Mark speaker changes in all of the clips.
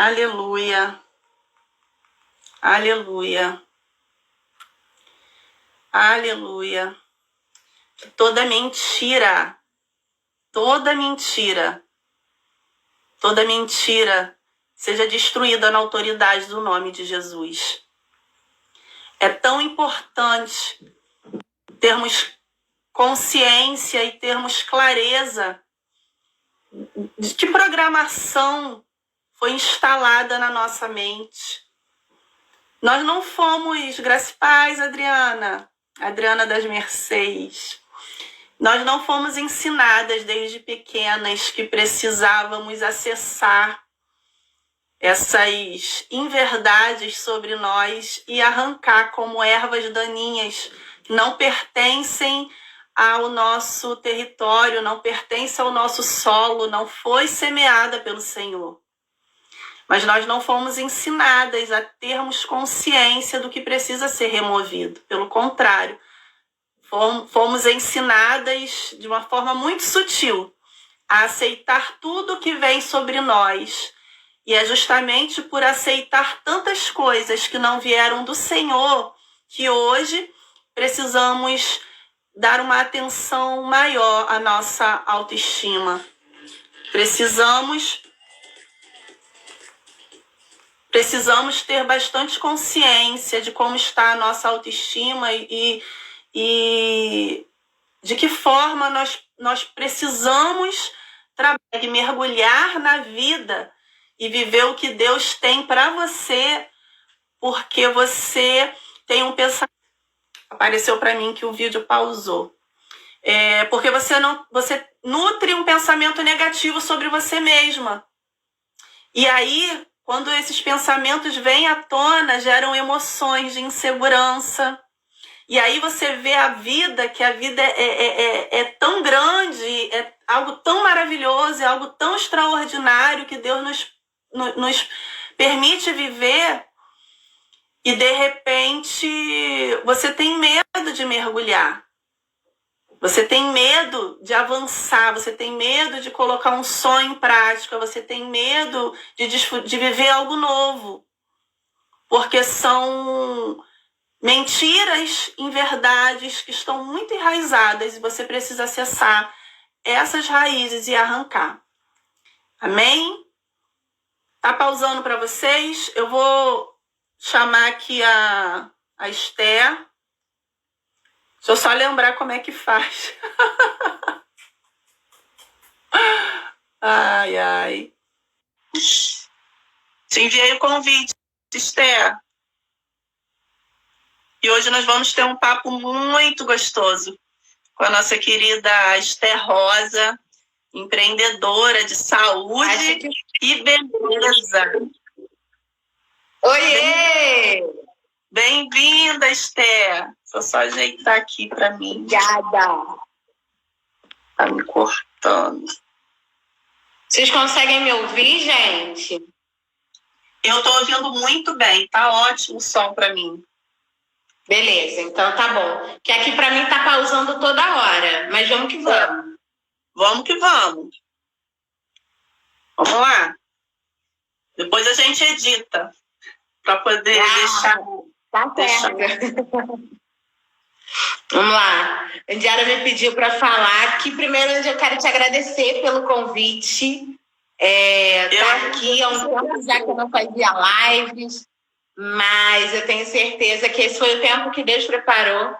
Speaker 1: Aleluia. Aleluia. Aleluia. Que toda mentira seja destruída na autoridade do nome de Jesus. É tão importante termos consciência e termos clareza de que programação foi instalada na nossa mente. Nós não fomos, graças a paz, Adriana das Mercês. Nós não fomos ensinadas desde pequenas que precisávamos acessar essas inverdades sobre nós e arrancar como ervas daninhas que não pertencem ao nosso território, não pertencem ao nosso solo, não foi semeada pelo Senhor. Mas nós não fomos ensinadas a termos consciência do que precisa ser removido. Pelo contrário, fomos ensinadas de uma forma muito sutil a aceitar tudo que vem sobre nós. E é justamente por aceitar tantas coisas que não vieram do Senhor que hoje precisamos dar uma atenção maior à nossa autoestima. Precisamos ter bastante consciência de como está a nossa autoestima e de que forma nós precisamos trabalhar, mergulhar na vida e viver o que Deus tem para você, porque você tem um pensamento. Apareceu para mim que o vídeo pausou. Porque você nutre um pensamento negativo sobre você mesma. E aí, quando esses pensamentos vêm à tona, geram emoções de insegurança. E aí você vê a vida, que a vida é tão grande, é algo tão maravilhoso, é algo tão extraordinário que Deus nos permite viver. E, de repente, você tem medo de mergulhar. Você tem medo de avançar, você tem medo de colocar um sonho em prática, você tem medo de viver algo novo. Porque são mentiras em verdades que estão muito enraizadas e você precisa acessar essas raízes e arrancar. Amém? Tá pausando para vocês? Eu vou chamar aqui a Esther. Deixa eu só lembrar como é que faz. Ai, ai. Te enviei o convite, Esther. E hoje nós vamos ter um papo muito gostoso com a nossa querida Esther Rosa, empreendedora de saúde e beleza.
Speaker 2: Oiê!
Speaker 1: Bem-vinda, Esther. Vou só ajeitar aqui para mim.
Speaker 2: Obrigada.
Speaker 1: Tá me cortando.
Speaker 2: Vocês conseguem me ouvir, gente?
Speaker 1: Eu tô ouvindo muito bem. Tá ótimo o som para mim.
Speaker 2: Beleza, então tá bom. Que aqui para mim tá pausando toda hora, mas vamos que vamos.
Speaker 1: Vamos que vamos. Vamos lá. Depois a gente edita para poder deixar.
Speaker 2: Tá certo. Vamos lá. A Indiara me pediu para falar que primeiro eu quero te agradecer pelo convite. Tá aqui há um tempo já que eu não fazia lives, mas eu tenho certeza que esse foi o tempo que Deus preparou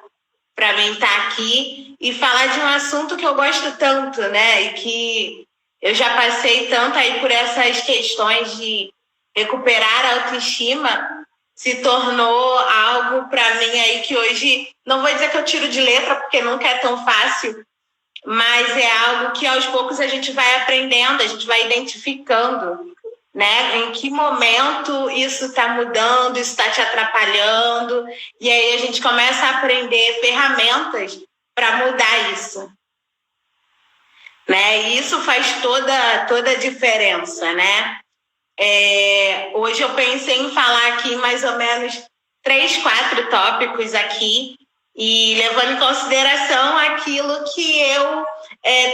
Speaker 2: para mim estar aqui e falar de um assunto que eu gosto tanto, né? E que eu já passei tanto aí por essas questões de recuperar a autoestima, se tornou algo para mim aí que hoje, não vou dizer que eu tiro de letra, porque nunca é tão fácil, mas é algo que aos poucos a gente vai aprendendo, a gente vai identificando, né? Em que momento isso está mudando, isso está te atrapalhando, e aí a gente começa a aprender ferramentas para mudar isso, né? E isso faz toda a diferença, né? Hoje eu pensei em falar aqui mais ou menos 3, 4 tópicos aqui, e levando em consideração aquilo que eu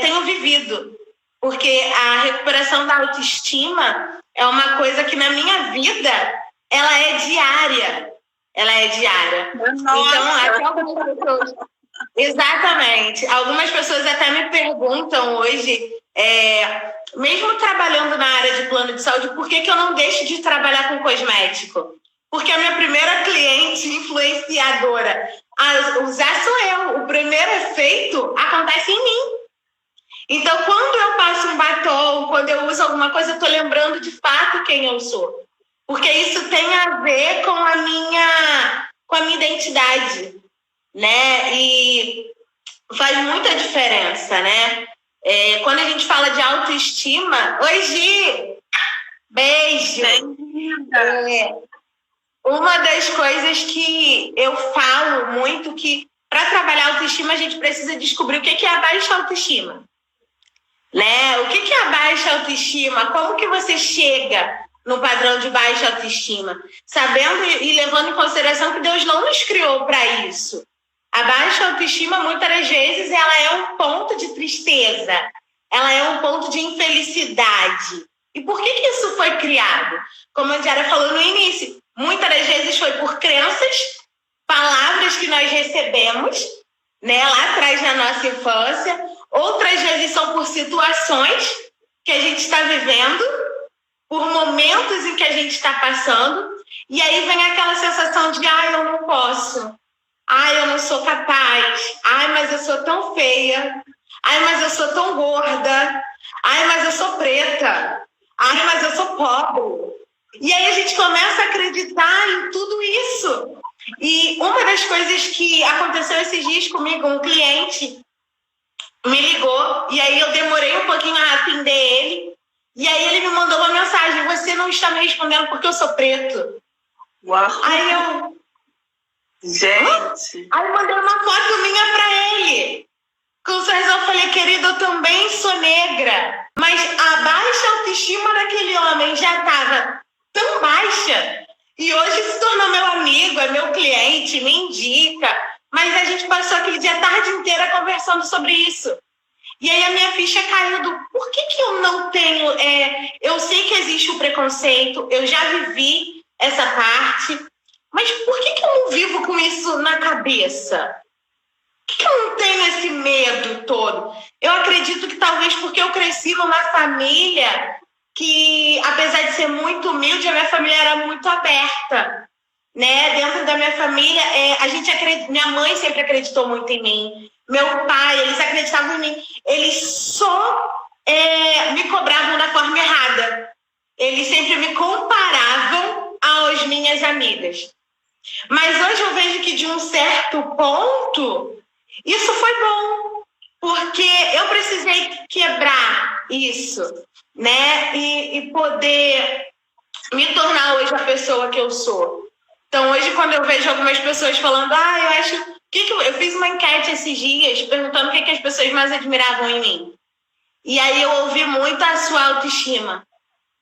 Speaker 2: tenho vivido, porque a recuperação da autoestima é uma coisa que na minha vida, ela é diária. Ela é diária.
Speaker 1: Nossa.
Speaker 2: Então, até algumas pessoas... Exatamente. Algumas pessoas até me perguntam hoje, mesmo trabalhando na área de plano de saúde, por que eu não deixo de trabalhar com cosmético? Porque a minha primeira cliente influenciadora a usar sou eu. O primeiro efeito acontece em mim. Então, quando eu passo um batom, quando eu uso alguma coisa, eu estou lembrando de fato quem eu sou. Porque isso tem a ver com a minha identidade, né? E faz muita diferença, né? Quando a gente fala de autoestima... Oi, Gi! Beijo! Uma das coisas que eu falo muito que para trabalhar autoestima a gente precisa descobrir o que é a baixa autoestima, né? O que é a baixa autoestima? Como que você chega no padrão de baixa autoestima? Sabendo e levando em consideração que Deus não nos criou para isso. A baixa autoestima, muitas das vezes, ela é um ponto de tristeza, ela é um ponto de infelicidade. E por que isso foi criado? Como a Diara falou no início, muitas das vezes foi por crenças, palavras que nós recebemos, né, lá atrás na nossa infância. Outras vezes são por situações que a gente está vivendo, por momentos em que a gente está passando. E aí vem aquela sensação de, eu não posso. Eu não sou capaz. Mas eu sou tão feia. Mas eu sou tão gorda. Mas eu sou preta. Mas eu sou pobre. E aí a gente começa a acreditar em tudo isso. E uma das coisas que aconteceu esses dias comigo, um cliente me ligou, e aí eu demorei um pouquinho a atender ele, e aí ele me mandou uma mensagem: você não está me respondendo porque eu sou preto.
Speaker 1: Uau.
Speaker 2: Aí eu...
Speaker 1: Gente!
Speaker 2: Aí eu mandei uma foto minha para ele. Com o sorriso, eu falei: querido, eu também sou negra. Mas a baixa autoestima daquele homem já estava tão baixa, e hoje se tornou meu amigo, é meu cliente, me indica. Mas a gente passou aquele dia a tarde inteira conversando sobre isso. E aí a minha ficha caiu do por que eu não tenho... eu sei que existe o preconceito, eu já vivi essa parte, mas por que eu não vivo com isso na cabeça? Por que eu não tenho esse medo todo? Eu acredito que talvez porque eu cresci numa família que, apesar de ser muito humilde, a minha família era muito aberta, né? Dentro da minha família, minha mãe sempre acreditou muito em mim. Meu pai, eles acreditavam em mim. Eles só me cobravam da forma errada. Eles sempre me comparavam às minhas amigas. Mas hoje eu vejo que, de um certo ponto, isso foi bom. Porque eu precisei quebrar isso, né? E poder me tornar hoje a pessoa que eu sou. Então, hoje, quando eu vejo algumas pessoas falando, eu acho... Eu fiz uma enquete esses dias perguntando o que as pessoas mais admiravam em mim. E aí eu ouvi muito a sua autoestima.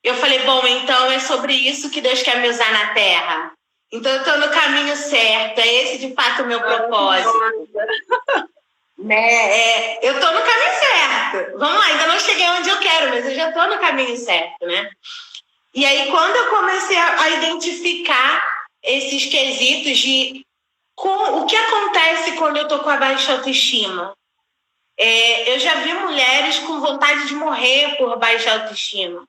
Speaker 2: Eu falei, bom, então é sobre isso que Deus quer me usar na Terra. Então eu estou no caminho certo, é esse de fato o meu propósito. Né? Eu estou no caminho certo. Vamos lá, ainda não cheguei onde eu quero, mas eu já estou no caminho certo, né? E aí, quando eu comecei a identificar esses quesitos de o que acontece quando eu estou com a baixa autoestima, eu já vi mulheres com vontade de morrer por baixa autoestima,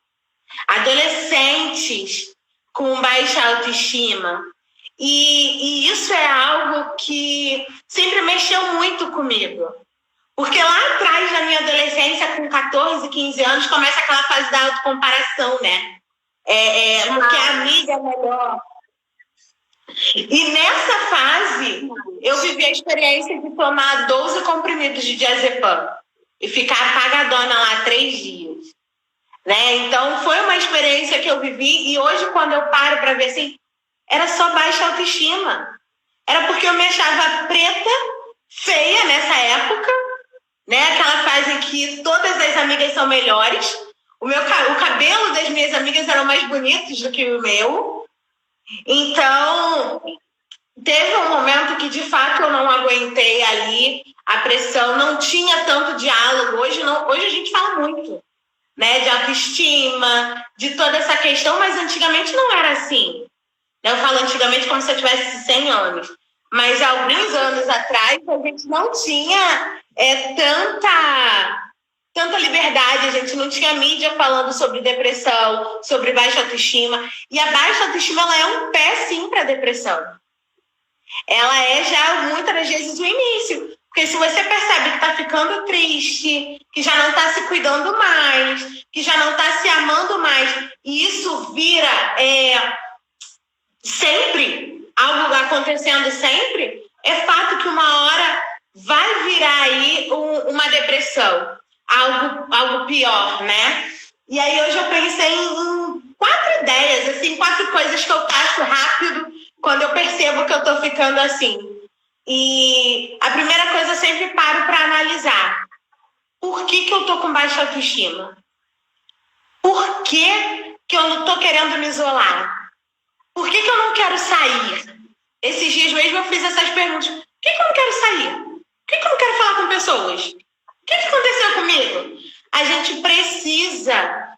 Speaker 2: adolescentes com baixa autoestima, e isso é algo que sempre mexeu muito comigo, porque lá atrás, na minha adolescência, com 14, 15 anos, começa aquela fase da autocomparação, né? Porque a amiga é melhor. E nessa fase, eu vivi a experiência de tomar 12 comprimidos de diazepam e ficar apagadona lá 3 dias. Né? Então, foi uma experiência que eu vivi, e hoje, quando eu paro para ver assim, era só baixa autoestima. Era porque eu me achava preta, feia nessa época, né? Aquela fase em que todas as amigas são melhores. O cabelo das minhas amigas eram mais bonitos do que o meu. Então, teve um momento que, de fato, eu não aguentei ali a pressão, não tinha tanto diálogo. Hoje a gente fala muito, né, de autoestima, de toda essa questão, mas antigamente não era assim. Eu falo antigamente como se eu tivesse 100 anos. Mas alguns anos atrás a gente não tinha tanta liberdade, a gente não tinha mídia falando sobre depressão, sobre baixa autoestima. E a baixa autoestima ela é um pé, sim, para a depressão. Ela é já, muitas das vezes, o início. Porque se você percebe que está ficando triste, que já não está se cuidando mais, que já não está se amando mais, e isso vira sempre, algo acontecendo sempre, é fato que uma hora vai virar aí uma depressão, algo pior, né? E aí hoje eu pensei em 4 ideias, assim, 4 coisas que eu faço rápido quando eu percebo que eu tô ficando assim. E a primeira coisa eu sempre paro para analisar. Por que eu tô com baixa autoestima? Por que eu não tô querendo me isolar? Por que eu não quero sair? Esses dias mesmo eu fiz essas perguntas. Por que eu não quero sair? Por que eu não quero falar com pessoas? O que aconteceu comigo? A gente precisa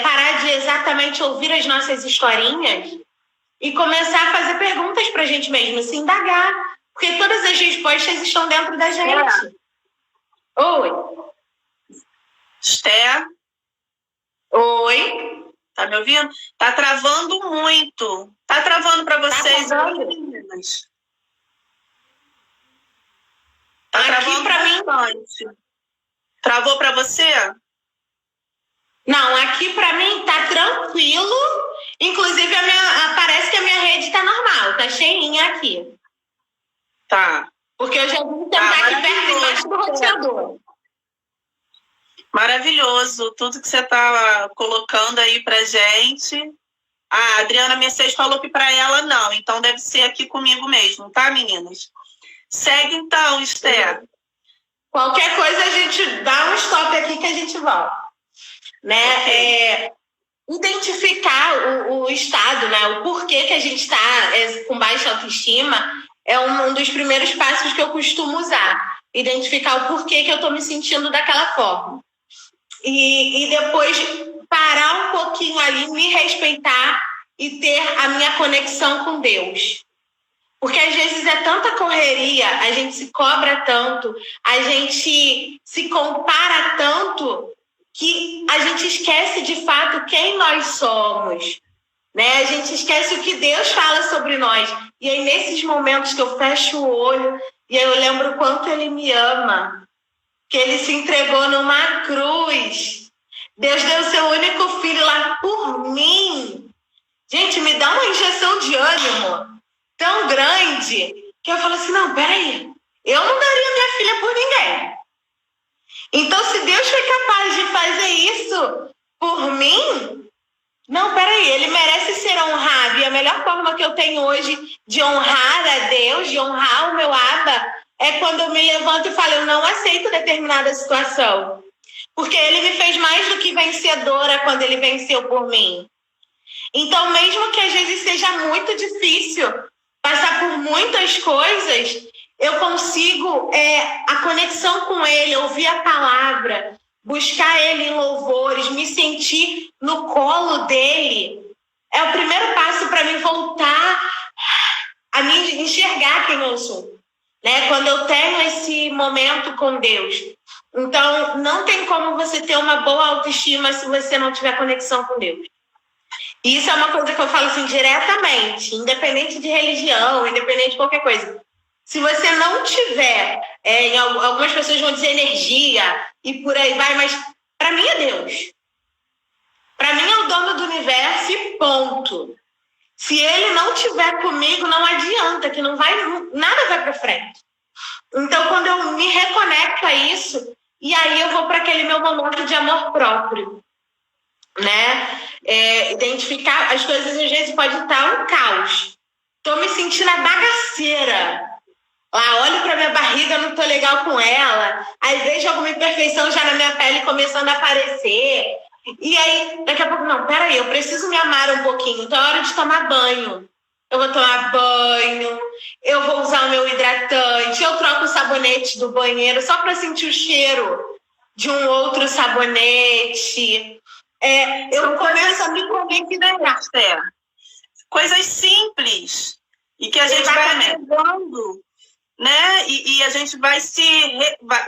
Speaker 2: parar de exatamente ouvir as nossas historinhas e começar a fazer perguntas para a gente mesmo, se indagar. Porque todas as respostas estão dentro da gente. Oi.
Speaker 1: Esther?
Speaker 2: Oi.
Speaker 1: Tá me ouvindo? Tá travando muito. Tá travando para vocês,
Speaker 2: meninas?
Speaker 1: Tá travando para mim. Travou para você?
Speaker 2: Não, aqui para mim tá tranquilo. Inclusive parece que a minha rede tá normal, tá cheinha aqui.
Speaker 1: Tá.
Speaker 2: Porque eu já vim sentar aqui perto embaixo do roteador.
Speaker 1: Maravilhoso, tudo que você está colocando aí pra gente. A Adriana Mercedes falou que para ela não, então deve ser aqui comigo mesmo, tá, meninas? Segue então, Esther.
Speaker 2: Qualquer coisa a gente dá um stop aqui que a gente volta. Né? Okay. Identificar o estado, né? O porquê que a gente está com baixa autoestima é um dos primeiros passos que eu costumo usar. Identificar o porquê que eu estou me sentindo daquela forma. E depois parar um pouquinho ali, me respeitar e ter a minha conexão com Deus. Porque às vezes é tanta correria, a gente se cobra tanto, a gente se compara tanto que a gente esquece de fato quem nós somos, né? A gente esquece o que Deus fala sobre nós. E aí nesses momentos que eu fecho o olho e aí eu lembro o quanto Ele me ama, que Ele se entregou numa cruz. Deus deu o seu único filho lá por mim. Gente, me dá uma injeção de ânimo tão grande que eu falo assim, não, peraí, eu não daria minha filha por ninguém. Então, se Deus foi capaz de fazer isso por mim, não, peraí, Ele merece ser honrado. E a melhor forma que eu tenho hoje de honrar a Deus, de honrar o meu Abba, é quando eu me levanto e falo, eu não aceito determinada situação. Porque Ele me fez mais do que vencedora quando Ele venceu por mim. Então, mesmo que às vezes seja muito difícil passar por muitas coisas, eu consigo a conexão com Ele, ouvir a palavra, buscar Ele em louvores, me sentir no colo dEle. É o primeiro passo para mim voltar a me enxergar quem eu sou, né? Quando eu tenho esse momento com Deus. Então, não tem como você ter uma boa autoestima se você não tiver conexão com Deus. E isso é uma coisa que eu falo assim diretamente, independente de religião, independente de qualquer coisa. Se você não tiver, algumas pessoas vão dizer energia e por aí vai, mas para mim é Deus. Para mim é o dono do universo e ponto. Se Ele não estiver comigo, não adianta, que nada vai para frente. Então, quando eu me reconecto a isso, e aí eu vou para aquele meu momento de amor próprio, né? Identificar as coisas, às vezes pode estar um caos. Tô me sentindo a bagaceira. Lá, olho para minha barriga, não tô legal com ela. Aí vejo alguma imperfeição já na minha pele começando a aparecer. E aí, daqui a pouco, não, peraí, eu preciso me amar um pouquinho. Então é hora de tomar banho. Eu vou tomar banho, eu vou usar o meu hidratante, eu troco o sabonete do banheiro só para sentir o cheiro. de um outro sabonete. Eu começo a me conectar.
Speaker 1: Coisas simples e que a gente vai agregando, né? E a gente vai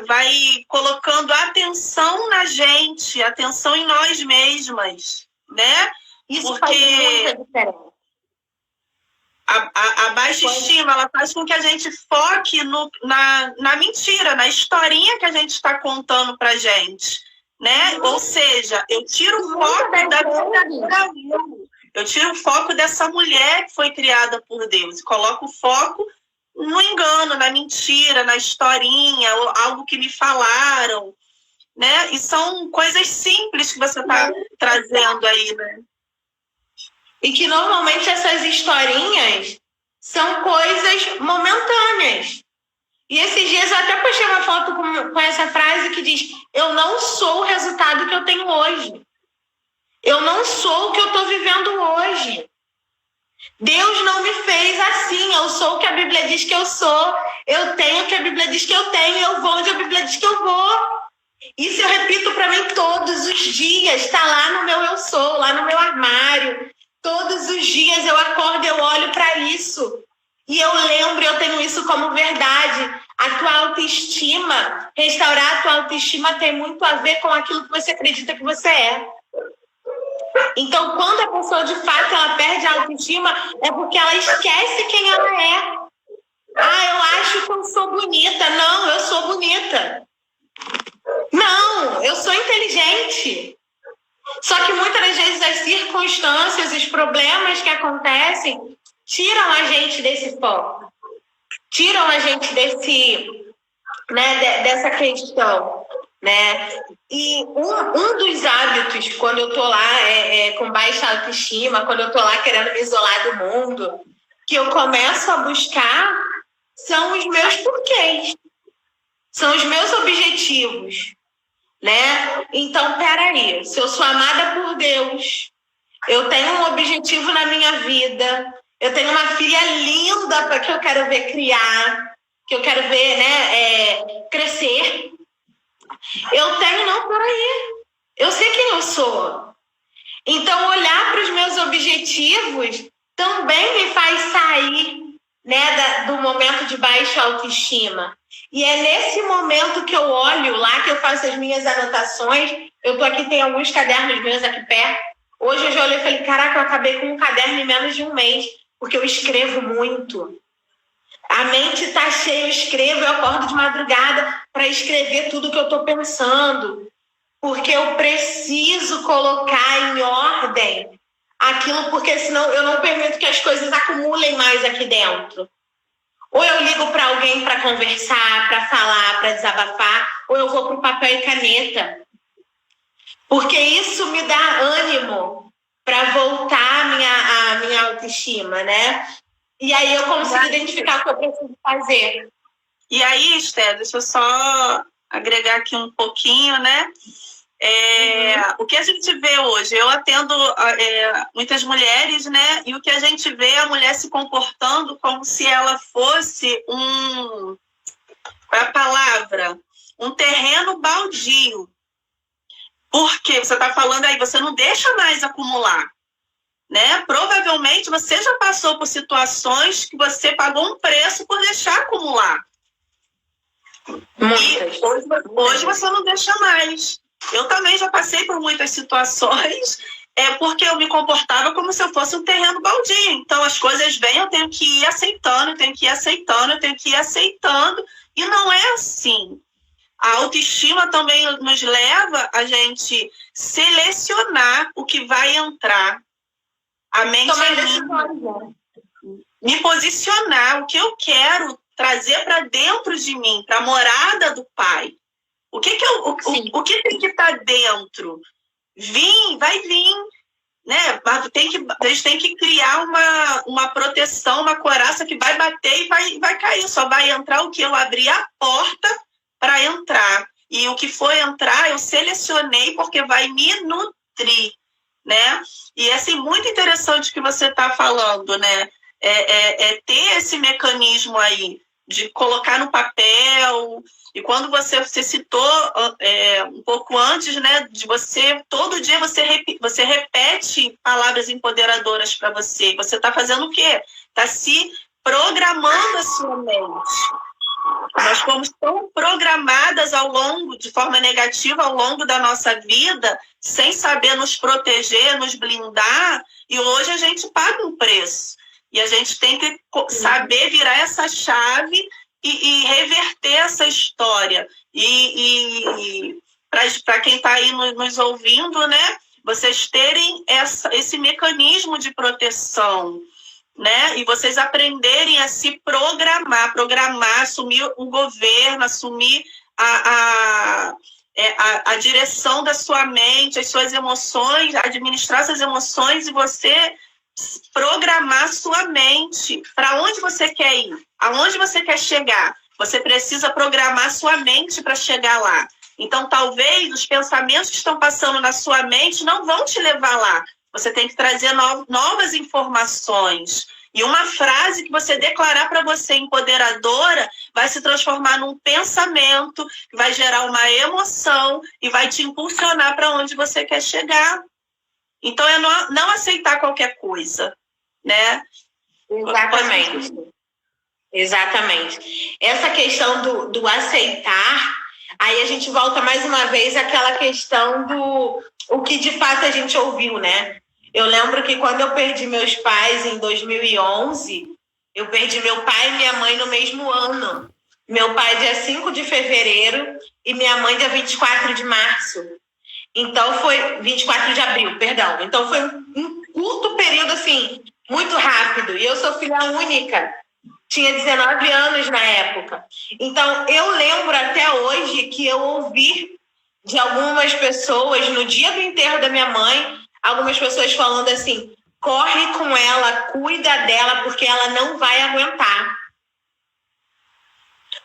Speaker 1: vai colocando atenção na gente, atenção em nós mesmas, né?
Speaker 2: Isso faz muita diferença.
Speaker 1: A baixa estima, ela faz com que a gente foque na mentira, na historinha que a gente está contando pra gente, né? Ou seja, eu tiro o foco da vida. Eu tiro o foco dessa mulher que foi criada por Deus e coloco o foco no engano, na mentira, na historinha, ou algo que me falaram, né? E são coisas simples que você está trazendo aí, né?
Speaker 2: E que normalmente essas historinhas são coisas momentâneas. E esses dias eu até postei uma foto com essa frase que diz: eu não sou o resultado que eu tenho hoje. Eu não sou o que eu estou vivendo hoje. Deus não me fez assim. Eu sou o que a Bíblia diz que eu sou. Eu tenho o que a Bíblia diz que eu tenho. Eu vou onde a Bíblia diz que eu vou. Isso eu repito para mim todos os dias. Está lá no meu eu sou, lá no meu armário. Todos os dias eu acordo, eu olho para isso. E eu lembro, eu tenho isso como verdade. A tua autoestima, restaurar a tua autoestima tem muito a ver com aquilo que você acredita que você é. Então, quando a pessoa, de fato, ela perde a autoestima, é porque ela esquece quem ela é. Eu acho que eu sou bonita. Não, eu sou bonita. Não, eu sou inteligente. Só que muitas das vezes as circunstâncias, os problemas que acontecem, tiram a gente desse foco. Tiram a gente dessa questão, né? E um dos hábitos, quando eu tô lá com baixa autoestima, quando eu tô lá querendo me isolar do mundo, que eu começo a buscar, são os meus porquês. São os meus objetivos, né? Então, peraí, se eu sou amada por Deus, eu tenho um objetivo na minha vida, eu tenho uma filha linda que eu quero ver criar, que eu quero ver, né, crescer. Eu tenho, não, peraí, eu sei quem eu sou. Então, olhar para os meus objetivos também me faz sair, né, do momento de baixa autoestima. E é nesse momento que eu olho lá, que eu faço as minhas anotações. Eu tô aqui, tem alguns cadernos meus aqui perto. Hoje eu já olhei e falei, caraca, eu acabei com um caderno em menos de um mês, porque eu escrevo muito. A mente tá cheia, eu escrevo, eu acordo de madrugada para escrever tudo que eu tô pensando, porque eu preciso colocar em ordem aquilo, porque senão eu não permito que as coisas acumulem mais aqui dentro. Ou eu ligo para alguém para conversar, para falar, para desabafar, ou eu vou para o papel e caneta. Porque isso me dá ânimo para voltar a minha autoestima, né? E aí eu consigo identificar o que eu preciso fazer.
Speaker 1: E aí, Esther, deixa eu só agregar aqui um pouquinho, né? O que a gente vê hoje, eu atendo muitas mulheres, né? E o que a gente vê é a mulher se comportando como se ela fosse qual é a palavra? Um terreno baldio. Porque você está falando aí, você não deixa mais acumular, né? Provavelmente você já passou por situações que você pagou um preço por deixar acumular.
Speaker 2: Muitas.
Speaker 1: E hoje você não deixa mais. Eu também já passei por muitas situações, porque eu me comportava como se eu fosse um terreno baldio. Então, as coisas vêm, eu tenho que ir aceitando, eu tenho que ir aceitando, eu tenho que ir aceitando. E não é assim. A autoestima também nos leva a gente selecionar o que vai entrar. A mente me posicionar, o que eu quero trazer para dentro de mim, para a morada do Pai. O que tem que estar dentro? Vai vir, né? A gente tem que criar uma proteção, uma coraça que vai bater e vai cair. Só vai entrar o que eu abri a porta para entrar. E o que foi entrar, eu selecionei porque vai me nutrir, né? E é assim, muito interessante o que você está falando, né? Ter esse mecanismo aí. de colocar no papel. E quando você citou um pouco antes, né, de você, todo dia você repete palavras empoderadoras para você. Você está fazendo o quê? Está se programando a sua mente. Nós fomos tão programadas de forma negativa ao longo da nossa vida, sem saber nos proteger, nos blindar, e hoje a gente paga um preço. E a gente tem que saber virar essa chave e reverter essa história. E para quem está aí nos ouvindo, né, vocês terem esse mecanismo de proteção, né? E vocês aprenderem a se programar, assumir o governo, assumir a direção da sua mente, as suas emoções, administrar suas emoções, e você programar sua mente para onde você quer ir, aonde você quer chegar. Você precisa programar sua mente para chegar lá. Então, talvez os pensamentos que estão passando na sua mente não vão te levar lá. Você tem que trazer novas informações. E uma frase que você declarar para você empoderadora vai se transformar num pensamento, que vai gerar uma emoção e vai te impulsionar para onde você quer chegar. Então, é não aceitar qualquer coisa, né?
Speaker 2: Exatamente. Exatamente. Essa questão do aceitar, aí a gente volta mais uma vez àquela questão do o que de fato a gente ouviu, né? Eu lembro que quando eu perdi meus pais em 2011, eu perdi meu pai e minha mãe no mesmo ano. Meu pai dia 5 de fevereiro e minha mãe dia 24 de março. Então foi 24 de abril, perdão. Então foi um curto período, assim, muito rápido. E eu sou filha única. Tinha 19 anos na época. Então eu lembro até hoje que eu ouvi de algumas pessoas, no dia do enterro da minha mãe, algumas pessoas falando assim, corre com ela, cuida dela, porque ela não vai aguentar.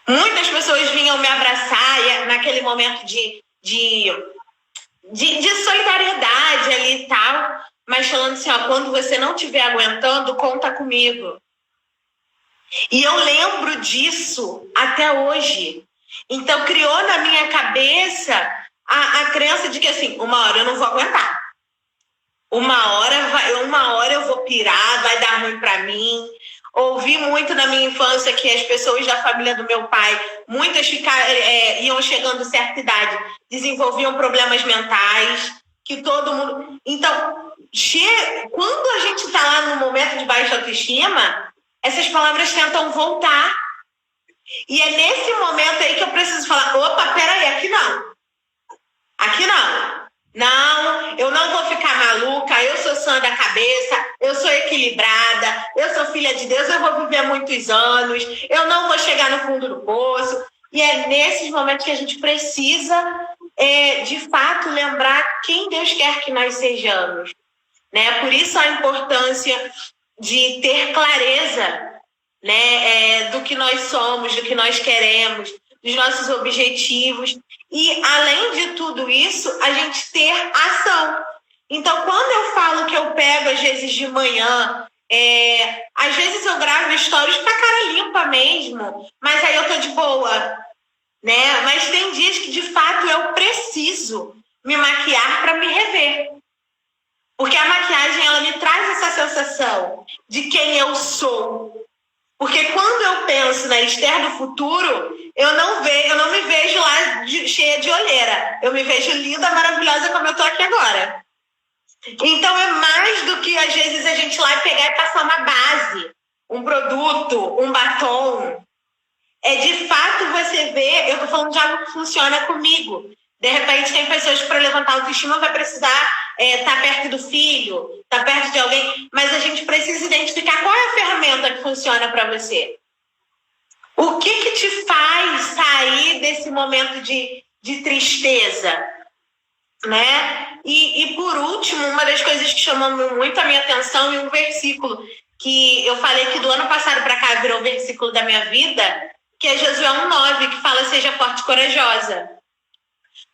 Speaker 2: Muitas pessoas vinham me abraçar naquele momento de solidariedade ali e tal, mas falando assim, ó, quando você não estiver aguentando, conta comigo. E eu lembro disso até hoje. Então criou na minha cabeça a crença de que assim, uma hora eu não vou aguentar. Uma hora eu vou pirar, vai dar ruim para mim. Ouvi muito na minha infância que as pessoas da família do meu pai, muitas iam chegando a certa idade, desenvolviam problemas mentais, que todo mundo... Então, quando a gente está lá no momento de baixa autoestima, essas palavras tentam voltar. E é nesse momento aí que eu preciso falar, opa, peraí, aqui não. Aqui não. Não, eu não vou ficar maluca, eu sou sã da cabeça, eu sou equilibrada, eu sou filha de Deus, eu vou viver muitos anos, eu não vou chegar no fundo do poço. E é nesses momentos que a gente precisa, de fato, lembrar quem Deus quer que nós sejamos. Né? Por isso a importância de ter clareza, né, do que nós somos, do que nós queremos, dos nossos objetivos. E, além de tudo isso, a gente ter ação. Então, quando eu falo que eu pego, às vezes, de manhã, às vezes eu gravo stories com a cara limpa mesmo, mas aí eu tô de boa, né? Mas tem dias que, de fato, eu preciso me maquiar para me rever. Porque a maquiagem, ela me traz essa sensação de quem eu sou. Porque quando eu penso na Esther do futuro, eu não me vejo lá cheia de olheira. Eu me vejo linda, maravilhosa como eu tô aqui agora. Então é mais do que, às vezes, a gente ir lá pegar e passar uma base, um produto, um batom. É de fato você ver, eu tô falando de algo que funciona comigo. De repente tem pessoas que para levantar a autoestima vai precisar estar perto do filho, estar perto de alguém, mas a gente precisa identificar qual é a ferramenta que funciona para você. O que te faz sair desse momento de tristeza, né? E por último, uma das coisas que chamou muito a minha atenção é um versículo que eu falei que do ano passado para cá virou o versículo da minha vida, que é Josué 1:9, que fala: seja forte e corajosa.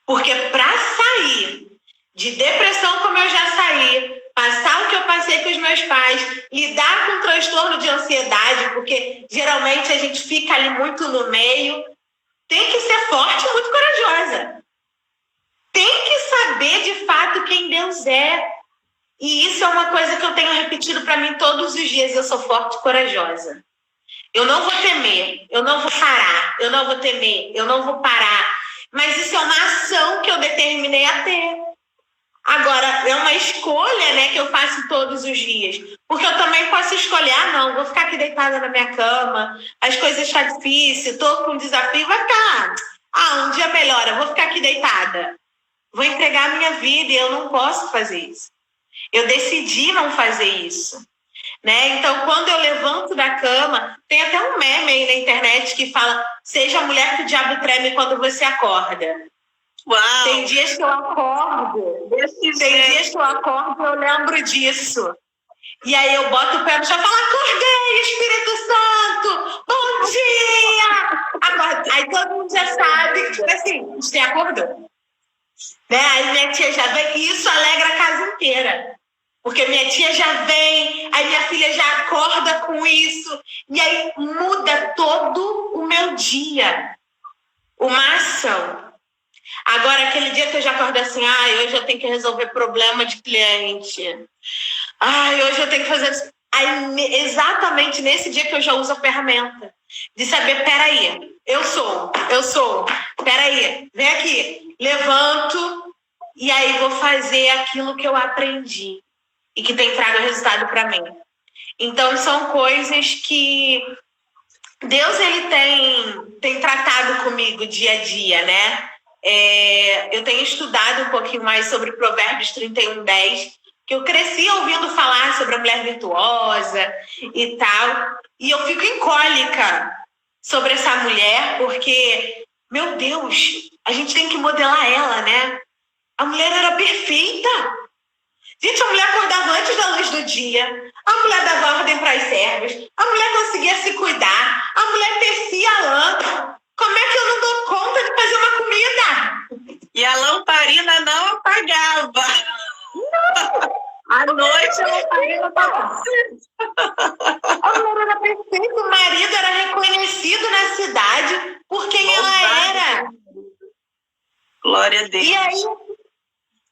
Speaker 2: Porque para sair de depressão como eu já saí, passar o que eu passei com os meus pais, lidar com transtorno de ansiedade, porque geralmente a gente fica ali muito no meio, tem que ser forte e muito corajosa. Tem que saber de fato quem Deus é. E isso é uma coisa que eu tenho repetido para mim todos os dias. Eu sou forte e corajosa. Eu não vou temer, eu não vou parar, eu não vou temer, eu não vou parar. Mas isso é uma ação que eu determinei a ter. Agora, é uma escolha, né, que eu faço todos os dias. Porque eu também posso escolher, não, vou ficar aqui deitada na minha cama, as coisas estão difíceis, estou com um desafio, vai ficar, um dia melhora, vou ficar aqui deitada. Vou entregar a minha vida e eu não posso fazer isso. Eu decidi não fazer isso. Né? Então, quando eu levanto da cama, tem até um meme aí na internet que fala: seja a mulher que o diabo treme quando você acorda.
Speaker 1: Uau.
Speaker 2: Tem dias que eu acordo, e eu lembro disso. E aí eu boto o pé no chão e falo: acordei, Espírito Santo! Bom dia! Acorda. Aí todo mundo já sabe que, tipo assim, você acordou. Né? Aí minha tia já vem, e isso alegra a casa inteira. Porque minha tia já vem, aí minha filha já acorda com isso, e aí muda todo o meu dia. Uma ação. Agora, aquele dia que eu já acordo assim, hoje eu tenho que resolver problema de cliente. Hoje eu tenho que fazer isso. Aí, exatamente nesse dia que eu já uso a ferramenta. De saber, peraí, eu sou, peraí, vem aqui, levanto, e aí vou fazer aquilo que eu aprendi. E que tem trago resultado para mim. Então, são coisas que Deus ele tem tratado comigo dia a dia, né? Eu tenho estudado um pouquinho mais sobre Provérbios 31:10, que eu cresci ouvindo falar sobre a mulher virtuosa e tal, e eu fico em cólica sobre essa mulher, porque, meu Deus, a gente tem que modelar ela, né? A mulher era perfeita. Gente, a mulher acordava antes da luz do dia, a mulher dava ordem para as servas, a mulher conseguia se cuidar, a mulher tecia lã. Como é que eu não dou conta de fazer uma comida?
Speaker 1: E a lamparina não apagava. Não. À noite a lamparina apagava.
Speaker 2: A mulher era perfeita, o marido era reconhecido na cidade por quem ela era.
Speaker 1: Glória a Deus.
Speaker 2: E aí,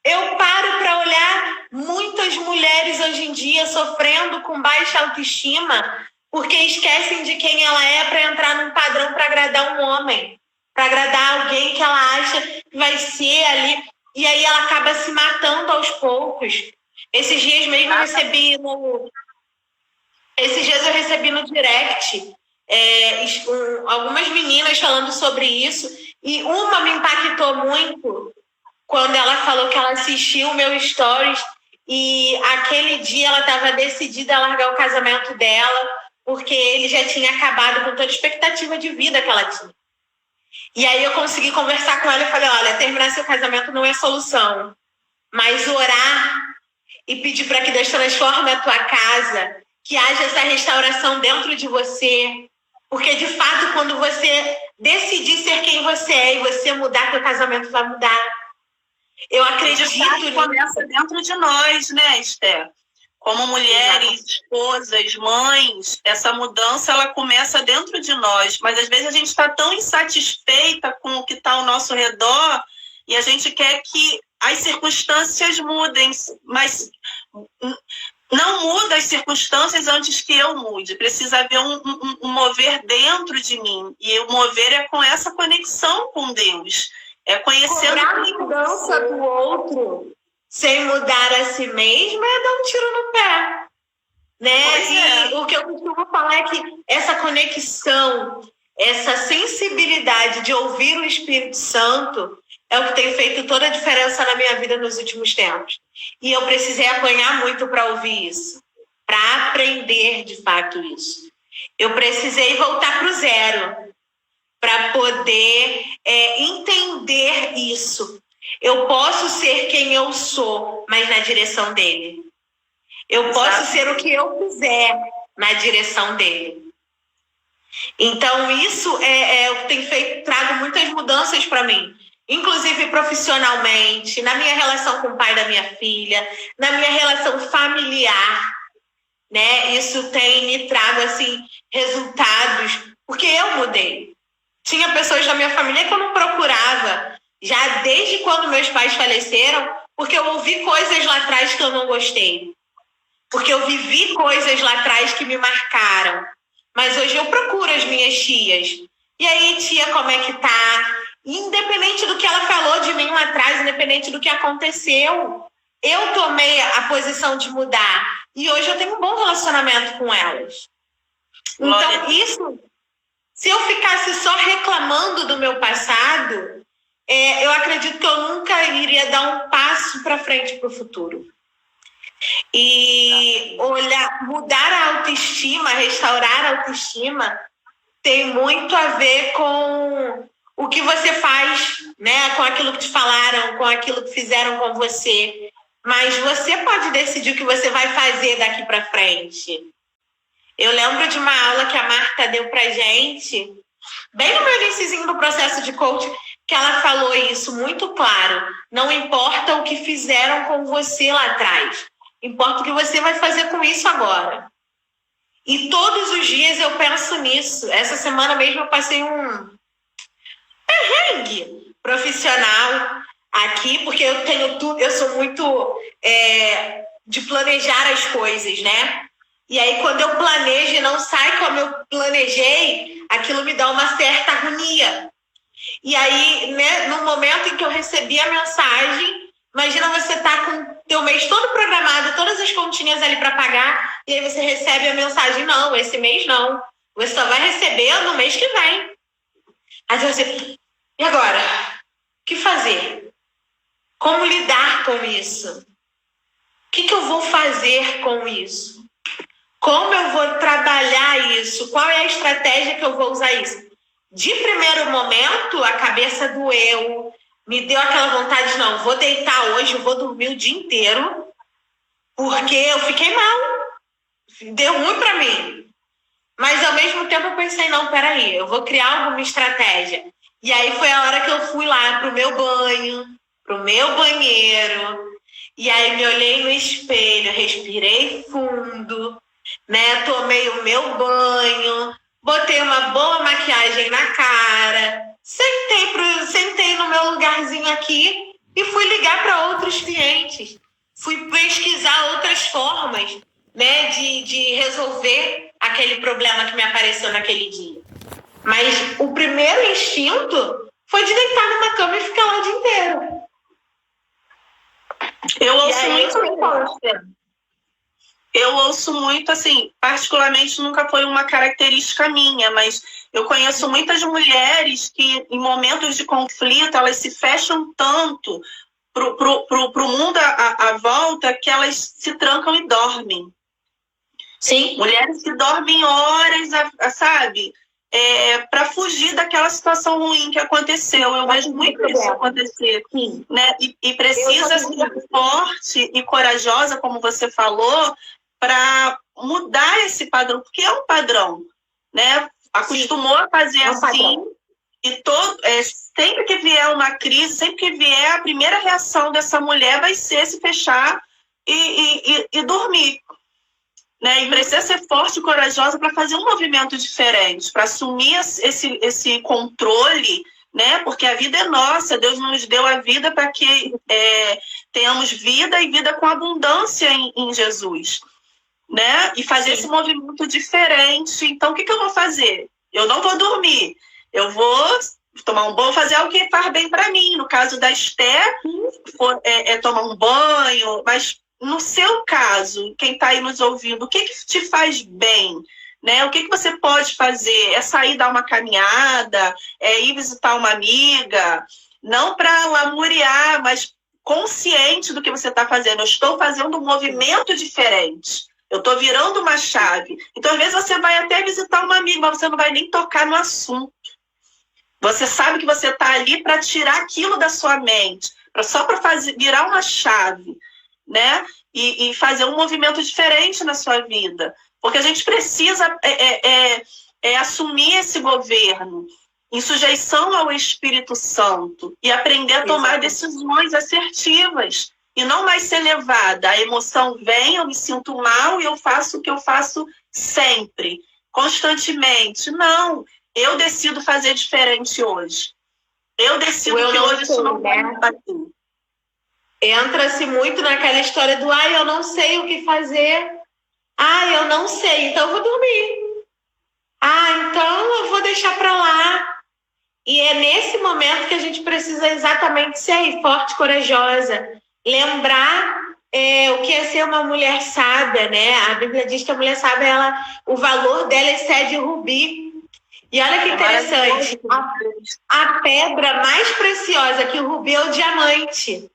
Speaker 2: eu paro para olhar muitas mulheres hoje em dia sofrendo com baixa autoestima porque esquecem de quem ela é para entrar num padrão para agradar um homem, para agradar alguém que ela acha que vai ser ali. E aí ela acaba se matando aos poucos. Esses dias eu recebi no direct algumas meninas falando sobre isso, e uma me impactou muito quando ela falou que ela assistiu o meu stories e aquele dia ela estava decidida a largar o casamento dela porque ele já tinha acabado com toda a expectativa de vida que ela tinha. E aí eu consegui conversar com ela e falei: olha, terminar seu casamento não é solução, mas orar e pedir para que Deus transforme a tua casa, que haja essa restauração dentro de você, porque de fato quando você decidir ser quem você é e você mudar, teu casamento vai mudar. Eu acredito
Speaker 1: que começa dentro de nós, né, Esther? Como mulheres, esposas, mães, essa mudança ela começa dentro de nós. Mas às vezes a gente está tão insatisfeita com o que está ao nosso redor e a gente quer que as circunstâncias mudem, mas não muda as circunstâncias antes que eu mude. Precisa haver um mover dentro de mim. E o mover é com essa conexão com Deus. É conhecendo
Speaker 2: a mudança do outro sem mudar a si mesmo é dar um tiro no pé. Né? E o que eu costumo falar é que essa conexão, essa sensibilidade de ouvir o Espírito Santo é o que tem feito toda a diferença na minha vida nos últimos tempos. E eu precisei apanhar muito para ouvir isso, para aprender de fato isso. Eu precisei voltar para o zero para poder entender isso. Eu posso ser quem eu sou, mas na direção dele. Eu posso ser o que eu quiser na direção dele. Então, isso é o que tem trago muitas mudanças para mim. inclusive profissionalmente, na minha relação com o pai da minha filha, na minha relação familiar, né? Isso tem me trago, assim, resultados, porque eu mudei. Tinha pessoas da minha família que eu não procurava, já desde quando meus pais faleceram, porque eu ouvi coisas lá atrás que eu não gostei. Porque eu vivi coisas lá atrás que me marcaram. Mas hoje eu procuro as minhas tias. E aí, tia, como é que tá? Independente do que ela falou de mim lá atrás, independente do que aconteceu, eu tomei a posição de mudar. E hoje eu tenho um bom relacionamento com elas. Então, isso, se eu ficasse só reclamando do meu passado, eu acredito que eu nunca iria dar um passo para frente para o futuro. E mudar a autoestima, restaurar a autoestima, tem muito a ver com o que você faz, né? Com aquilo que te falaram, com aquilo que fizeram com você. Mas você pode decidir o que você vai fazer daqui para frente. Eu lembro de uma aula que a Marta deu pra gente, bem no meu iniciozinho do processo de coaching, que ela falou isso muito claro. Não importa o que fizeram com você lá atrás. Importa o que você vai fazer com isso agora. E todos os dias eu penso nisso. Essa semana mesmo eu passei um perrengue profissional aqui, porque eu sou muito de planejar as coisas, né? E aí, quando eu planejo e não sai como eu planejei, aquilo me dá uma certa agonia. E aí, né, no momento em que eu recebi a mensagem, imagina você tá com teu mês todo programado, todas as continhas ali para pagar, e aí você recebe a mensagem, não, esse mês não. Você só vai receber no mês que vem. Aí você, e agora? O que fazer? Como lidar com isso? O que eu vou fazer com isso? Como eu vou trabalhar isso? Qual é a estratégia que eu vou usar isso? De primeiro momento, a cabeça doeu, me deu aquela vontade, não, vou deitar hoje, eu vou dormir o dia inteiro, porque eu fiquei mal, deu ruim para mim. Mas, ao mesmo tempo, eu pensei, não, peraí, eu vou criar alguma estratégia. E aí foi a hora que eu fui lá pro meu banho, pro meu banheiro, e aí me olhei no espelho, respirei fundo, né? Tomei o meu banho, botei uma boa maquiagem na cara, sentei no meu lugarzinho aqui e fui ligar para outros clientes. Fui pesquisar outras formas, né, de resolver aquele problema que me apareceu naquele dia. Mas o primeiro instinto foi de deitar numa cama e ficar lá o dia inteiro.
Speaker 1: Eu ouço muito, assim, particularmente nunca foi uma característica minha, mas eu conheço muitas mulheres que, em momentos de conflito, elas se fecham tanto pro mundo à volta que elas se trancam e dormem.
Speaker 2: Sim.
Speaker 1: Mulheres que dormem horas, sabe? Para fugir daquela situação ruim que aconteceu. Eu vejo muito isso acontecer.
Speaker 2: Sim.
Speaker 1: Né? E precisa ser forte e corajosa, como você falou, para mudar esse padrão, porque é um padrão, né? Acostumou a fazer assim, e sempre que vier uma crise, sempre que vier, a primeira reação dessa mulher vai ser se fechar e dormir. Né? E precisa ser forte e corajosa para fazer um movimento diferente, para assumir esse controle, né? Porque a vida é nossa, Deus nos deu a vida para que tenhamos vida e vida com abundância em Jesus. Né? E fazer esse movimento diferente. Então, o que eu vou fazer? Eu não vou dormir. Eu vou tomar um banho, fazer algo que faz bem para mim. No caso da Esther, tomar um banho. Mas, no seu caso, quem está aí nos ouvindo, o que te faz bem? Né? O que você pode fazer? É sair dar uma caminhada? É ir visitar uma amiga? Não para lamuriar, mas consciente do que você está fazendo. Eu estou fazendo um movimento diferente. Eu estou virando uma chave. Então, às vezes, você vai até visitar uma amiga, mas você não vai nem tocar no assunto. Você sabe que você está ali para tirar aquilo da sua mente, só para virar uma chave, né? E fazer um movimento diferente na sua vida. Porque a gente precisa assumir esse governo. em sujeição ao Espírito Santo e aprender a tomar decisões assertivas e não mais ser levada. A emoção vem, eu me sinto mal e eu faço o que eu faço sempre, constantemente. Não, eu decido fazer diferente hoje. Eu decido que hoje isso não vai me bater.
Speaker 2: Entra-se muito naquela história do eu não sei o que fazer. Eu não sei, então eu vou dormir. Então eu vou deixar para lá. E é nesse momento que a gente precisa exatamente ser forte e corajosa. Lembrar o que é ser uma mulher sábia, né? A Bíblia diz que a mulher sábia, o valor dela excede o rubi. E olha que interessante, a pedra mais preciosa que o rubi é o diamante.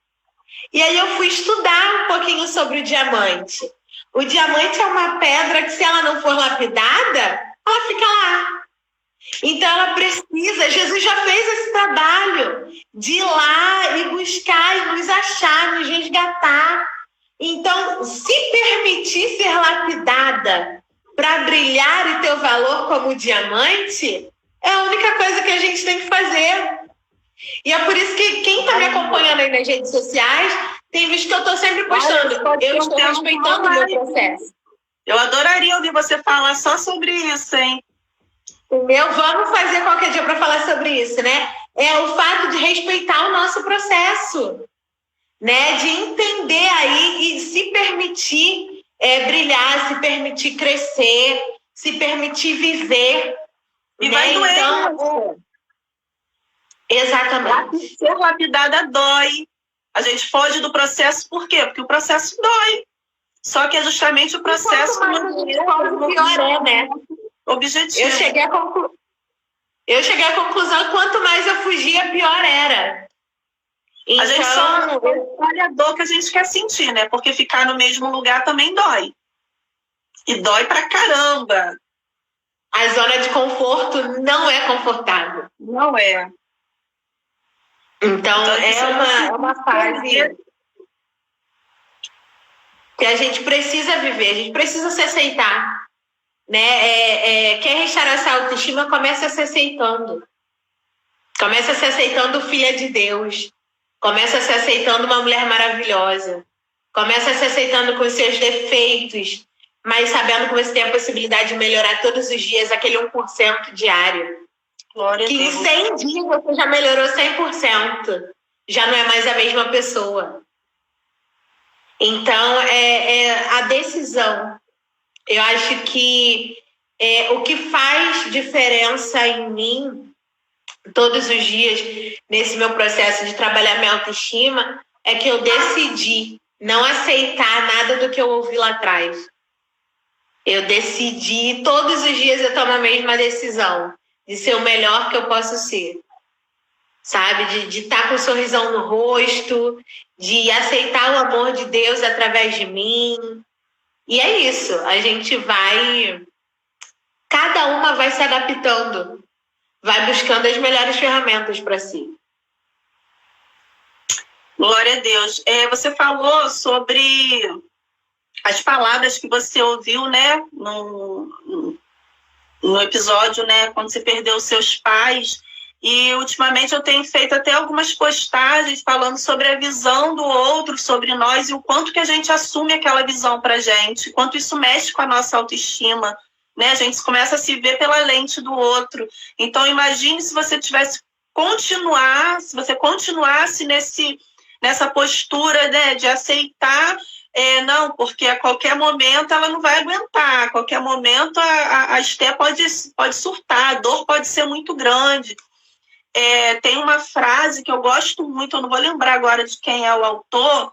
Speaker 2: E aí eu fui estudar um pouquinho sobre o diamante. O diamante é uma pedra que, se ela não for lapidada, ela fica lá. Então ela precisa, Jesus já fez esse trabalho de ir lá e buscar e nos achar, nos resgatar. Então, se permitir ser lapidada para brilhar e ter o valor como diamante, é a única coisa que a gente tem que fazer. E é por isso que quem está me acompanhando aí nas redes sociais tem visto que eu estou sempre postando. Eu estou respeitando o meu processo.
Speaker 1: Eu adoraria ouvir você falar só sobre isso, hein?
Speaker 2: Vamos fazer qualquer dia para falar sobre isso, né? É o fato de respeitar o nosso processo, né? De entender aí e se permitir brilhar, se permitir crescer, se permitir viver.
Speaker 1: E vai doer.
Speaker 2: Então, exatamente.
Speaker 1: Ser lapidada dói. A gente foge do processo, por quê? Porque o processo dói. Só que é justamente o processo
Speaker 2: pior né?
Speaker 1: Objetivo.
Speaker 2: Eu cheguei à conclusão, quanto mais eu fugia, pior era.
Speaker 1: Então, a gente só olha a dor que a gente quer sentir, né? Porque ficar no mesmo lugar também dói. E dói pra caramba.
Speaker 2: A zona de conforto não é confortável.
Speaker 1: Não é.
Speaker 2: Então é uma fase que a gente precisa viver, a gente precisa se aceitar, né? Quer restaurar essa autoestima, começa se aceitando. Começa se aceitando filha de Deus. Começa se aceitando uma mulher maravilhosa. Começa se aceitando com os seus defeitos, mas sabendo que você tem a possibilidade de melhorar todos os dias aquele 1% diário.
Speaker 1: Glória
Speaker 2: que em 100 dias você já melhorou 100%. Já não é mais a mesma pessoa. Então, a decisão. Eu acho que o que faz diferença em mim todos os dias, nesse meu processo de trabalhar minha autoestima, é que eu decidi não aceitar nada do que eu ouvi lá atrás. Eu decidi, todos os dias eu tomo a mesma decisão, de ser o melhor que eu posso ser. Sabe? De estar com um sorrisão no rosto, de aceitar o amor de Deus através de mim. E é isso, a gente vai... Cada uma vai se adaptando, vai buscando as melhores ferramentas para si.
Speaker 1: Glória a Deus. Você falou sobre as palavras que você ouviu, né, no episódio, né, quando você perdeu os seus pais. E ultimamente eu tenho feito até algumas postagens falando sobre a visão do outro, sobre nós e o quanto que a gente assume aquela visão pra gente, quanto isso mexe com a nossa autoestima, né? A gente começa a se ver pela lente do outro. Então imagine se você se você continuasse nessa postura, né, de aceitar, não, porque a qualquer momento ela não vai aguentar, a qualquer momento a Esté pode surtar, a dor pode ser muito grande. Tem uma frase que eu gosto muito, eu não vou lembrar agora de quem é o autor,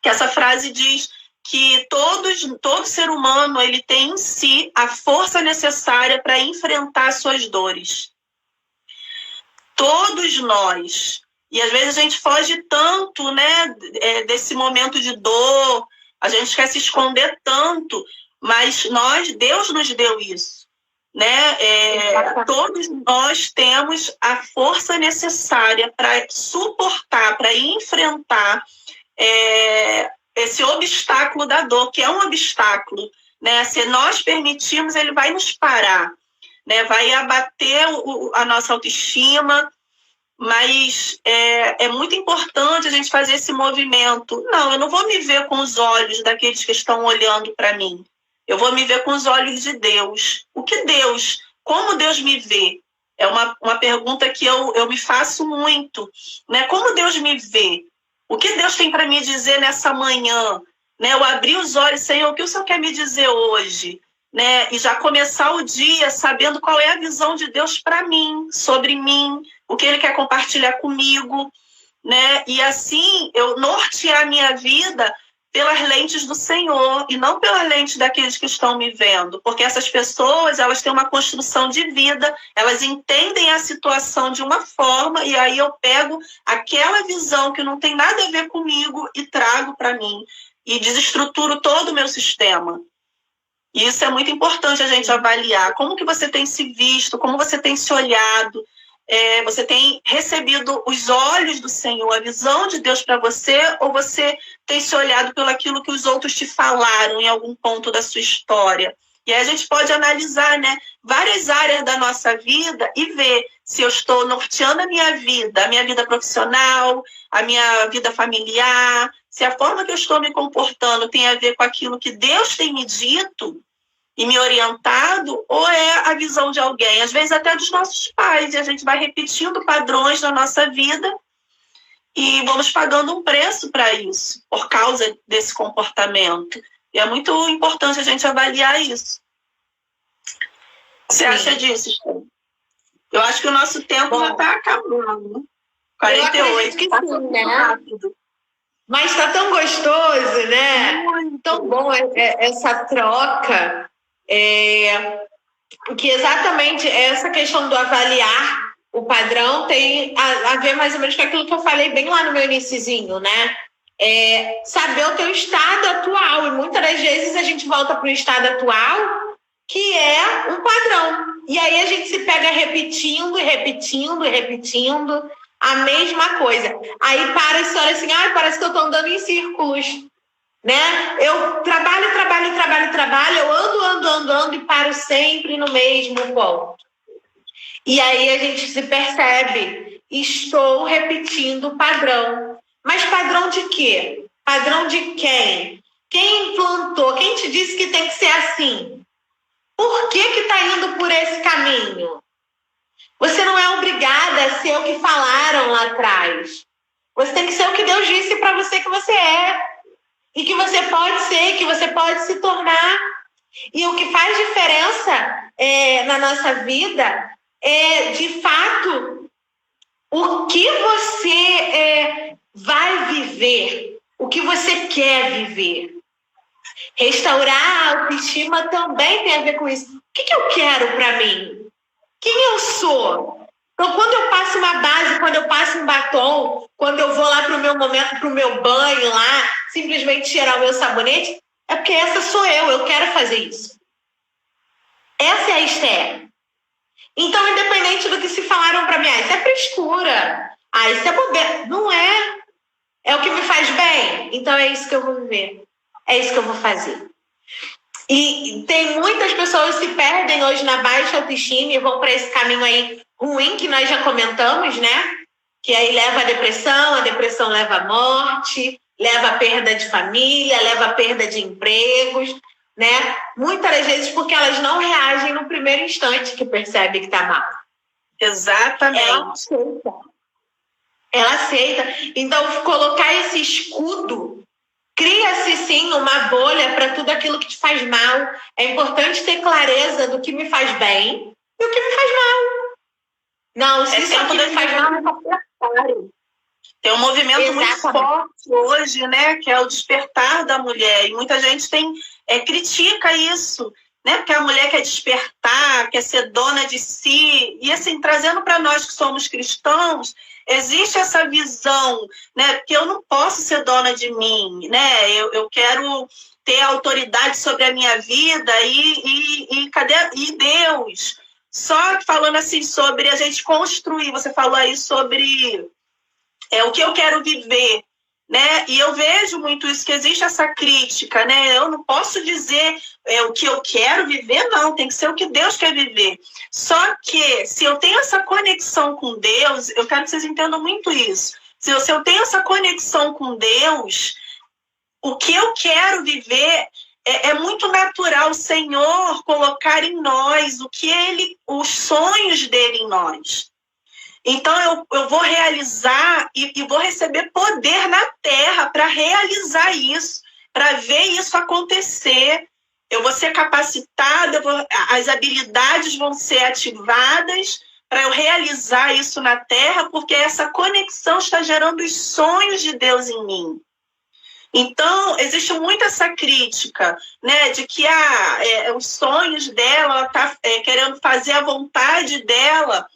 Speaker 1: que essa frase diz que todo ser humano ele tem em si a força necessária para enfrentar suas dores. Todos nós. E às vezes a gente foge tanto, né, desse momento de dor, a gente quer se esconder tanto, mas Deus nos deu isso. Né? Todos nós temos a força necessária para suportar, para enfrentar esse obstáculo da dor, que é um obstáculo, né? Se nós permitirmos, ele vai nos parar. né? Vai abater a nossa autoestima, mas é muito importante a gente fazer esse movimento. Não, eu não vou me ver com os olhos daqueles que estão olhando para mim. Eu vou me ver com os olhos de Deus. Como Deus me vê? É uma pergunta que eu me faço muito, né? Como Deus me vê? O que Deus tem para me dizer nessa manhã? Né? Eu abri os olhos, Senhor, o que o Senhor quer me dizer hoje? Né? E já começar o dia sabendo qual é a visão de Deus para mim, sobre mim, o que Ele quer compartilhar comigo, né? E assim eu nortear a minha vida pelas lentes do Senhor e não pelas lentes daqueles que estão me vendo, porque essas pessoas, elas têm uma construção de vida, elas entendem a situação de uma forma e aí eu pego aquela visão que não tem nada a ver comigo e trago para mim e desestruturo todo o meu sistema. E isso é muito importante a gente avaliar. Como que você tem se visto, como você tem se olhado, você tem recebido os olhos do Senhor, a visão de Deus para você, ou você tem se olhado pelo aquilo que os outros te falaram em algum ponto da sua história? E aí a gente pode analisar, né, várias áreas da nossa vida e ver se eu estou norteando a minha vida profissional, a minha vida familiar, se a forma que eu estou me comportando tem a ver com aquilo que Deus tem me dito e me orientado, ou é a visão de alguém, às vezes até dos nossos pais, e a gente vai repetindo padrões na nossa vida e vamos pagando um preço para isso, por causa desse comportamento. E é muito importante a gente avaliar isso. O que você acha disso, Esther? Eu acho que o nosso tempo já está acabando. 48,
Speaker 2: que sim, né? Rápido. Mas está tão gostoso, né? Muito. Tão bom essa troca. Porque exatamente essa questão do avaliar o padrão tem a ver mais ou menos com aquilo que eu falei bem lá no meu iniciozinho, né? Saber o teu estado atual. E muitas das vezes a gente volta para o estado atual, que é um padrão. E aí a gente se pega repetindo a mesma coisa. Aí para e olha assim, parece que eu estou andando em círculos. Né? Eu trabalho, eu ando e paro sempre no mesmo ponto. E aí a gente se percebe, estou repetindo o padrão. Mas padrão de quê? Padrão de quem? Quem implantou? Quem te disse que tem que ser assim? Por que está indo por esse caminho? Você não é obrigada a ser o que falaram lá atrás. Você tem que ser o que Deus disse para você que você é. E que você pode ser, que você pode se tornar. E o que faz diferença na nossa vida é, de fato, o que você vai viver, o que você quer viver. Restaurar a autoestima também tem a ver com isso. O que eu quero para mim? Quem eu sou? Então, quando eu passo uma base, quando eu passo um batom, quando eu vou lá para o meu momento, para o meu banho lá, simplesmente tirar o meu sabonete, é porque essa sou eu quero fazer isso. Essa é a Esther. Então, independente do que se falaram para mim, isso é frescura, isso é bobeira. Não é. É o que me faz bem. Então, é isso que eu vou viver. É isso que eu vou fazer. E tem muitas pessoas que se perdem hoje na baixa autoestima e vão para esse caminho aí ruim que nós já comentamos, né? Que aí leva a depressão leva a morte, leva a perda de família, leva a perda de empregos, né? Muitas das vezes porque elas não reagem no primeiro instante que percebe que está mal.
Speaker 1: Exatamente.
Speaker 2: Ela aceita. Então, colocar esse escudo, cria-se sim uma bolha para tudo aquilo que te faz mal. É importante ter clareza do que me faz bem e o que me faz mal. Não, se isso aqui me faz mal, é necessário.
Speaker 1: Tem um movimento muito forte hoje, né, que é o despertar da mulher. E muita gente critica isso, né, porque a mulher quer despertar, quer ser dona de si. E assim, trazendo para nós que somos cristãos, existe essa visão, né, que eu não posso ser dona de mim, né, eu quero ter autoridade sobre a minha vida e Deus? Só falando assim sobre a gente construir, você falou aí sobre o que eu quero viver. né? E eu vejo muito isso, que existe essa crítica, né? Eu não posso dizer o que eu quero viver, não, tem que ser o que Deus quer viver. Só que, se eu tenho essa conexão com Deus, eu quero que vocês entendam muito isso. Se eu tenho essa conexão com Deus, o que eu quero viver é muito natural o Senhor colocar em nós os sonhos dele em nós. Então, eu vou realizar e vou receber poder na terra para realizar isso, para ver isso acontecer. Eu vou ser capacitada, as habilidades vão ser ativadas para eu realizar isso na terra, porque essa conexão está gerando os sonhos de Deus em mim. Então, existe muito essa crítica, né, de que os sonhos dela, ela está querendo fazer a vontade dela.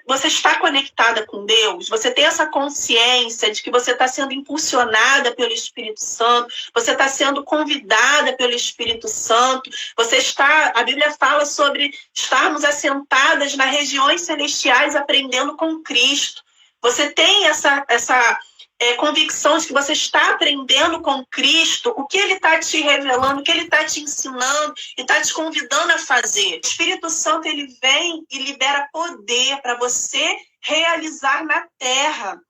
Speaker 1: Você está conectada com Deus? Você tem essa consciência de que você está sendo impulsionada pelo Espírito Santo? Você está sendo convidada pelo Espírito Santo? A Bíblia fala sobre estarmos assentadas nas regiões celestiais aprendendo com Cristo. Você tem essa convicção de que você está aprendendo com Cristo, o que Ele está te revelando, o que Ele está te ensinando e está te convidando a fazer. O Espírito Santo, ele vem e libera poder para você realizar na terra.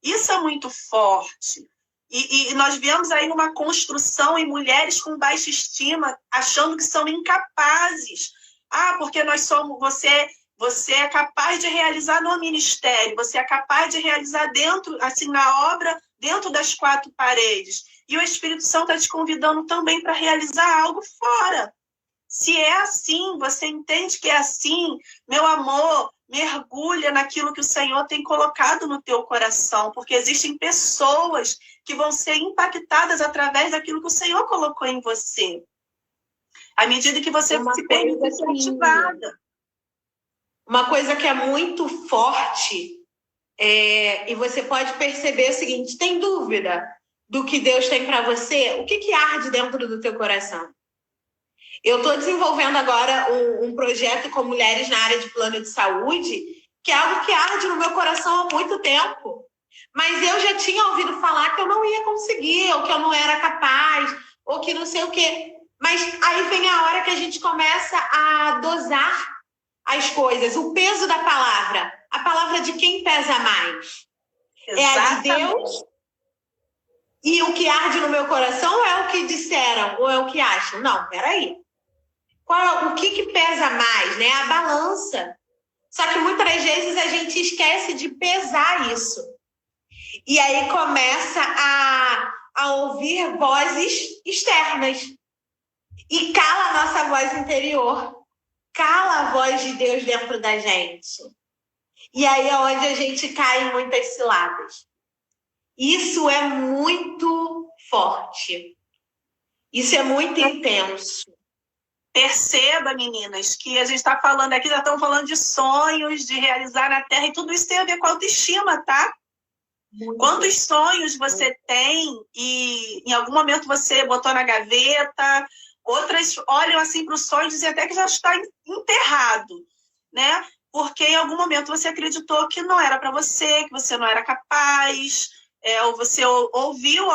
Speaker 1: Isso é muito forte. E nós vemos aí uma construção em mulheres com baixa estima, achando que são incapazes. Porque você é capaz de realizar no ministério, você é capaz de realizar dentro, assim, na obra, dentro das quatro paredes. E o Espírito Santo está te convidando também para realizar algo fora. Se é assim, você entende que é assim, meu amor, mergulha naquilo que o Senhor tem colocado no teu coração, porque existem pessoas que vão ser impactadas através daquilo que o Senhor colocou em você. À medida que você se permite ser ativada.
Speaker 2: Uma coisa que é muito forte, e você pode perceber o seguinte: tem dúvida do que Deus tem para você? O que arde dentro do teu coração? Eu estou desenvolvendo agora um projeto com mulheres na área de plano de saúde, que é algo que arde no meu coração há muito tempo. Mas eu já tinha ouvido falar que eu não ia conseguir, ou que eu não era capaz, ou que não sei o quê. Mas aí vem a hora que a gente começa a dosar as coisas, o peso da palavra. A palavra de quem pesa mais?
Speaker 1: Exatamente.
Speaker 2: É a de Deus? E o que arde no meu coração é o que disseram, ou é o que acham? Não, peraí. O que pesa mais, né? A balança. Só que muitas vezes a gente esquece de pesar isso. E aí começa a ouvir vozes externas. E cala a nossa voz interior. Cala a voz de Deus dentro da gente. E aí é onde a gente cai em muitas ciladas. Isso é muito forte. Isso é muito intenso.
Speaker 1: Perceba, meninas, que a gente está falando aqui, já estamos falando de sonhos, de realizar na Terra, e tudo isso tem a ver com autoestima, tá? Muito. Quantos sonhos você tem e em algum momento você botou na gaveta, outras olham assim para o sonho e dizem até que já está enterrado, né? Porque em algum momento você acreditou que não era para você, que você não era capaz, ou você ouviu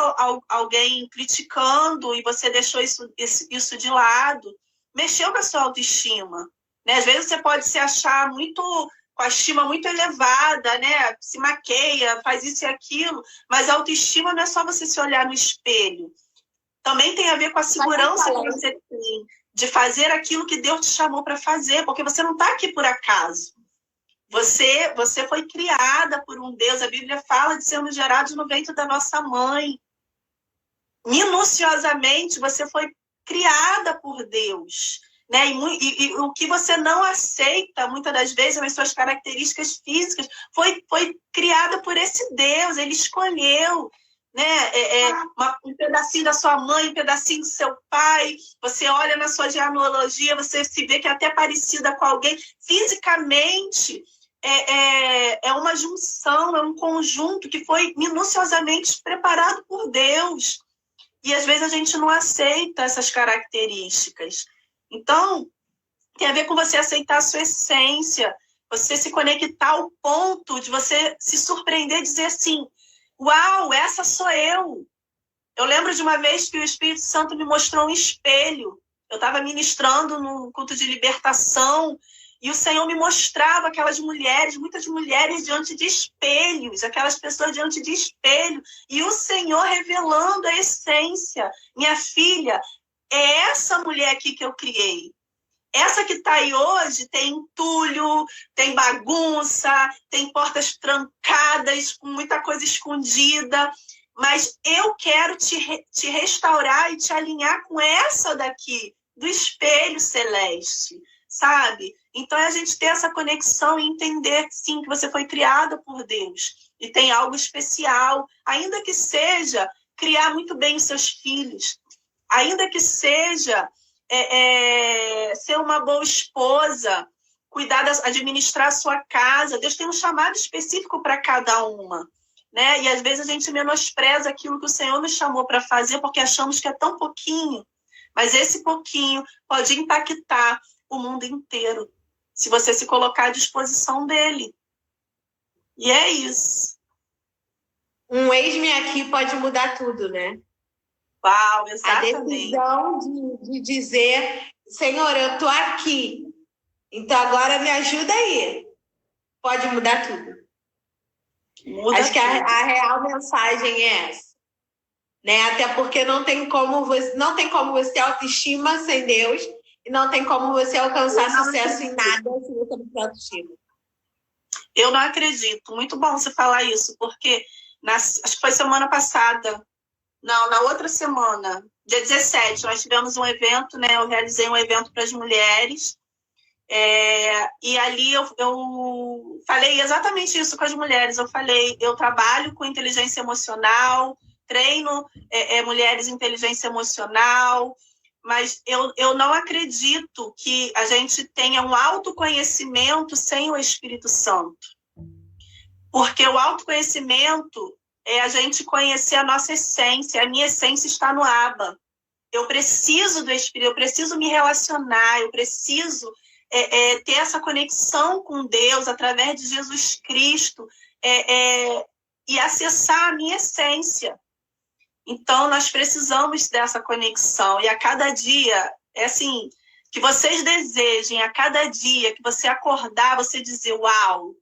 Speaker 1: alguém criticando e você deixou isso de lado. Mexeu com a sua autoestima, né? Às vezes você pode se achar com a estima muito elevada, né? Se maqueia, faz isso e aquilo, mas a autoestima não é só você se olhar no espelho. Também tem a ver com a segurança que você tem de fazer aquilo que Deus te chamou para fazer, porque você não está aqui por acaso. Você foi criada por um Deus. A Bíblia fala de sermos gerados no ventre da nossa mãe. Minuciosamente, você foi criada por Deus, né? E o que você não aceita, muitas das vezes, nas suas características físicas, foi criada por esse Deus. Ele escolheu, né? Um pedacinho da sua mãe, um pedacinho do seu pai. Você olha na sua genealogia, você se vê que é até parecida com alguém. Fisicamente, é uma junção, é um conjunto que foi minuciosamente preparado por Deus. E às vezes a gente não aceita essas características. Então, tem a ver com você aceitar a sua essência, você se conectar ao ponto de você se surpreender e dizer assim: Uau, essa sou eu. Eu lembro de uma vez que o Espírito Santo me mostrou um espelho. Eu estava ministrando num culto de libertação e o Senhor me mostrava aquelas mulheres, muitas mulheres diante de espelhos, aquelas pessoas diante de espelho, e o Senhor revelando a essência. Minha filha, é essa mulher aqui que eu criei. Essa que está aí hoje tem entulho, tem bagunça, tem portas trancadas, com muita coisa escondida, mas eu quero te restaurar e te alinhar com essa daqui, do espelho celeste, sabe? Então, é a gente ter essa conexão e entender, sim, que você foi criada por Deus e tem algo especial, ainda que seja criar muito bem os seus filhos, ainda que seja ser uma boa esposa, cuidar, administrar a sua casa. Deus tem um chamado específico para cada uma, né? E às vezes a gente menospreza aquilo que o Senhor nos chamou para fazer porque achamos que é tão pouquinho, mas esse pouquinho pode impactar o mundo inteiro, se você se colocar à disposição dele. E é isso.
Speaker 2: Um eis-me aqui pode mudar tudo, né?
Speaker 1: Uau, exatamente.
Speaker 2: A decisão de dizer, Senhor, eu estou aqui, então agora me ajuda aí. Pode mudar tudo. Acho que a real mensagem é essa. Né? Até porque não tem como você ter autoestima sem Deus e não tem como você alcançar sucesso em nada se você não tem autoestima.
Speaker 1: Eu não acredito. Muito bom você falar isso, porque acho que foi semana passada, não, na outra semana, dia 17, nós tivemos um evento, né? Eu realizei um evento para as mulheres, e ali eu falei exatamente isso com as mulheres. Eu falei, eu trabalho com inteligência emocional, treino mulheres em inteligência emocional, mas eu não acredito que a gente tenha um autoconhecimento sem o Espírito Santo. Porque o autoconhecimento é a gente conhecer a nossa essência. A minha essência está no Abba. Eu preciso do Espírito, eu preciso me relacionar, eu preciso ter essa conexão com Deus através de Jesus Cristo e acessar a minha essência. Então, nós precisamos dessa conexão. E a cada dia, assim, que vocês desejem, a cada dia que você acordar, você dizer, uau,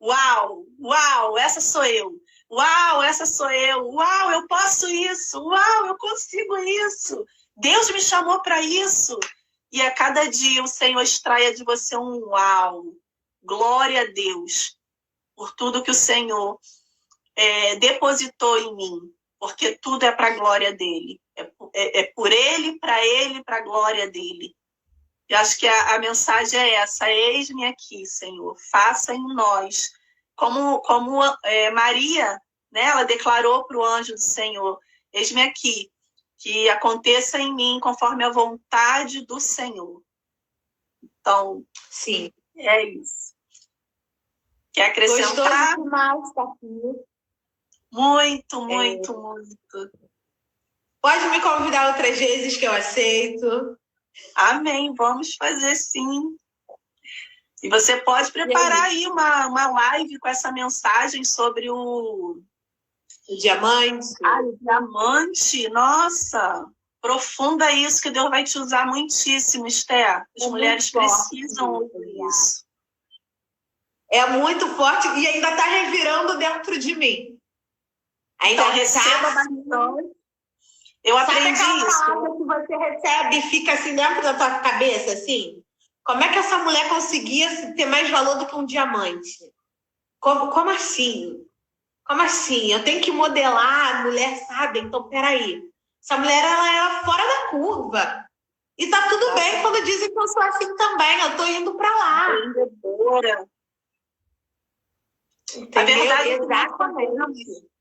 Speaker 1: uau, uau, essa sou eu. Uau, essa sou eu. Uau, eu posso isso. Uau, eu consigo isso. Deus me chamou para isso. E a cada dia o Senhor extraia de você um uau. Glória a Deus por tudo que o Senhor depositou em mim. Porque tudo é para a glória dele. É por ele, para a glória dele. Eu acho que a mensagem é essa. Eis-me aqui, Senhor. Faça em nós. Como Maria, né, ela declarou para o anjo do Senhor, eis-me aqui, que aconteça em mim conforme a vontade do Senhor. Então,
Speaker 2: sim,
Speaker 1: é isso. Quer acrescentar?
Speaker 2: Gostoso demais estar aqui.
Speaker 1: Muito, muito, muito.
Speaker 2: Pode me convidar outras vezes que eu aceito.
Speaker 1: Amém, vamos fazer sim. E você pode preparar aí uma live com essa mensagem sobre o
Speaker 2: diamante.
Speaker 1: O diamante, nossa, profunda isso, que Deus vai te usar muitíssimo, Esther. As mulheres precisam ouvir isso.
Speaker 2: É muito forte e ainda está revirando dentro de mim. Ainda
Speaker 1: então, receba bastante. Eu aprendi isso.
Speaker 2: Palavra que você recebe e fica assim dentro da tua cabeça, assim? Como é que essa mulher conseguia ter mais valor do que um diamante? Como assim? Como assim? Eu tenho que modelar a mulher, sabe? Então, peraí. Essa mulher, ela era fora da curva. E tá tudo bem quando dizem que eu sou assim também. Eu tô indo pra lá.
Speaker 1: A verdade é que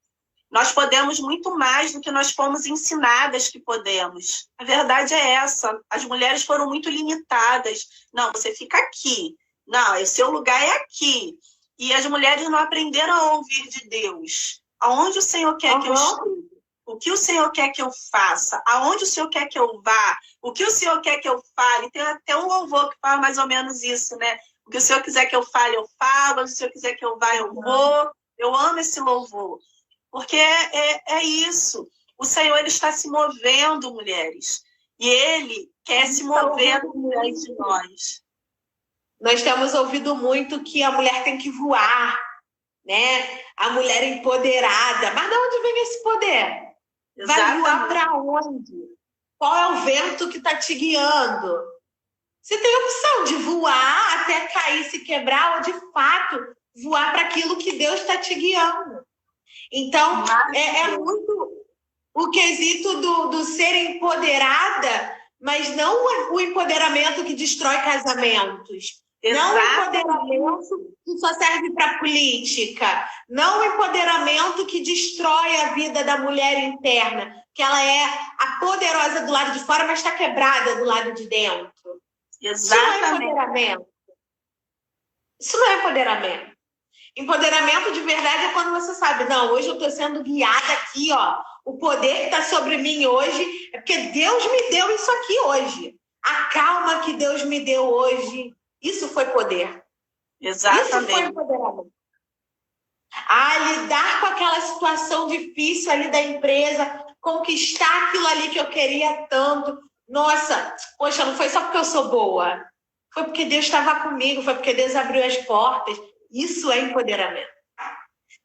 Speaker 1: nós podemos muito mais do que nós fomos ensinadas que podemos. A verdade é essa. As mulheres foram muito limitadas. Não, você fica aqui. Não, o seu lugar é aqui. E as mulheres não aprenderam a ouvir de Deus. Aonde o Senhor quer que eu estude? O que o Senhor quer que eu faça? Aonde o Senhor quer que eu vá? O que o Senhor quer que eu fale? Tem até um louvor que fala mais ou menos isso, né? O que o Senhor quiser que eu fale, eu falo. O que o Senhor quiser que eu vá, eu vou. Eu amo esse louvor. Porque é isso. O Senhor, ele está se movendo, mulheres. E ele quer se mover através de nós.
Speaker 2: Nós temos ouvido muito que a mulher tem que voar, né? A mulher empoderada. Mas de onde vem esse poder? Vai voar para onde? Qual é o vento que está te guiando? Você tem a opção de voar até cair, se quebrar, ou de fato voar para aquilo que Deus está te guiando. Então, é muito o quesito do ser empoderada, mas não o empoderamento que destrói casamentos. Exato. Não o empoderamento que só serve para política. Não o empoderamento que destrói a vida da mulher interna, que ela é a poderosa do lado de fora, mas está quebrada do lado de dentro.
Speaker 1: Exatamente.
Speaker 2: Isso não é empoderamento. Isso não é empoderamento. Empoderamento de verdade é quando você sabe, não, hoje eu estou sendo guiada aqui, ó. O poder que está sobre mim hoje é porque Deus me deu isso aqui hoje. A calma que Deus me deu hoje, isso foi poder.
Speaker 1: Exatamente.
Speaker 2: Isso foi empoderamento. Lidar com aquela situação difícil ali da empresa, conquistar aquilo ali que eu queria tanto. Nossa, poxa, não foi só porque eu sou boa. Foi porque Deus estava comigo, foi porque Deus abriu as portas. Isso é empoderamento.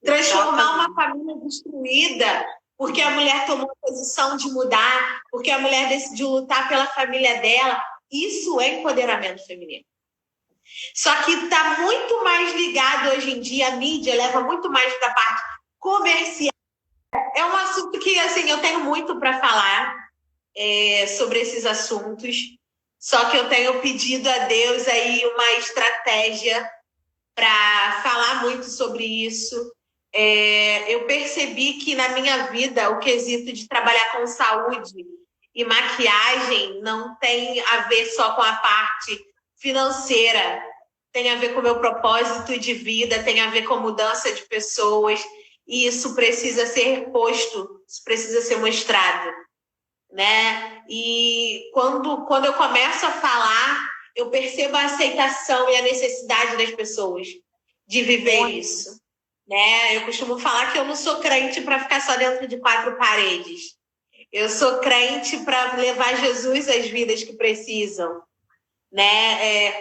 Speaker 2: Transformar uma família destruída porque a mulher tomou a posição de mudar, porque a mulher decidiu lutar pela família dela. Isso é empoderamento feminino. Só que está muito mais ligado hoje em dia, a mídia leva muito mais para a parte comercial. É um assunto que assim, eu tenho muito para falar sobre esses assuntos, só que eu tenho pedido a Deus aí uma estratégia para falar muito sobre isso. Eu percebi que na minha vida o quesito de trabalhar com saúde e maquiagem não tem a ver só com a parte financeira, tem a ver com o meu propósito de vida, tem a ver com mudança de pessoas, e isso precisa ser posto, isso precisa ser mostrado, né? E quando eu começo a falar, eu percebo a aceitação e a necessidade das pessoas de viver isso, né? Eu costumo falar que eu não sou crente para ficar só dentro de 4 paredes. Eu sou crente para levar Jesus às vidas que precisam, né?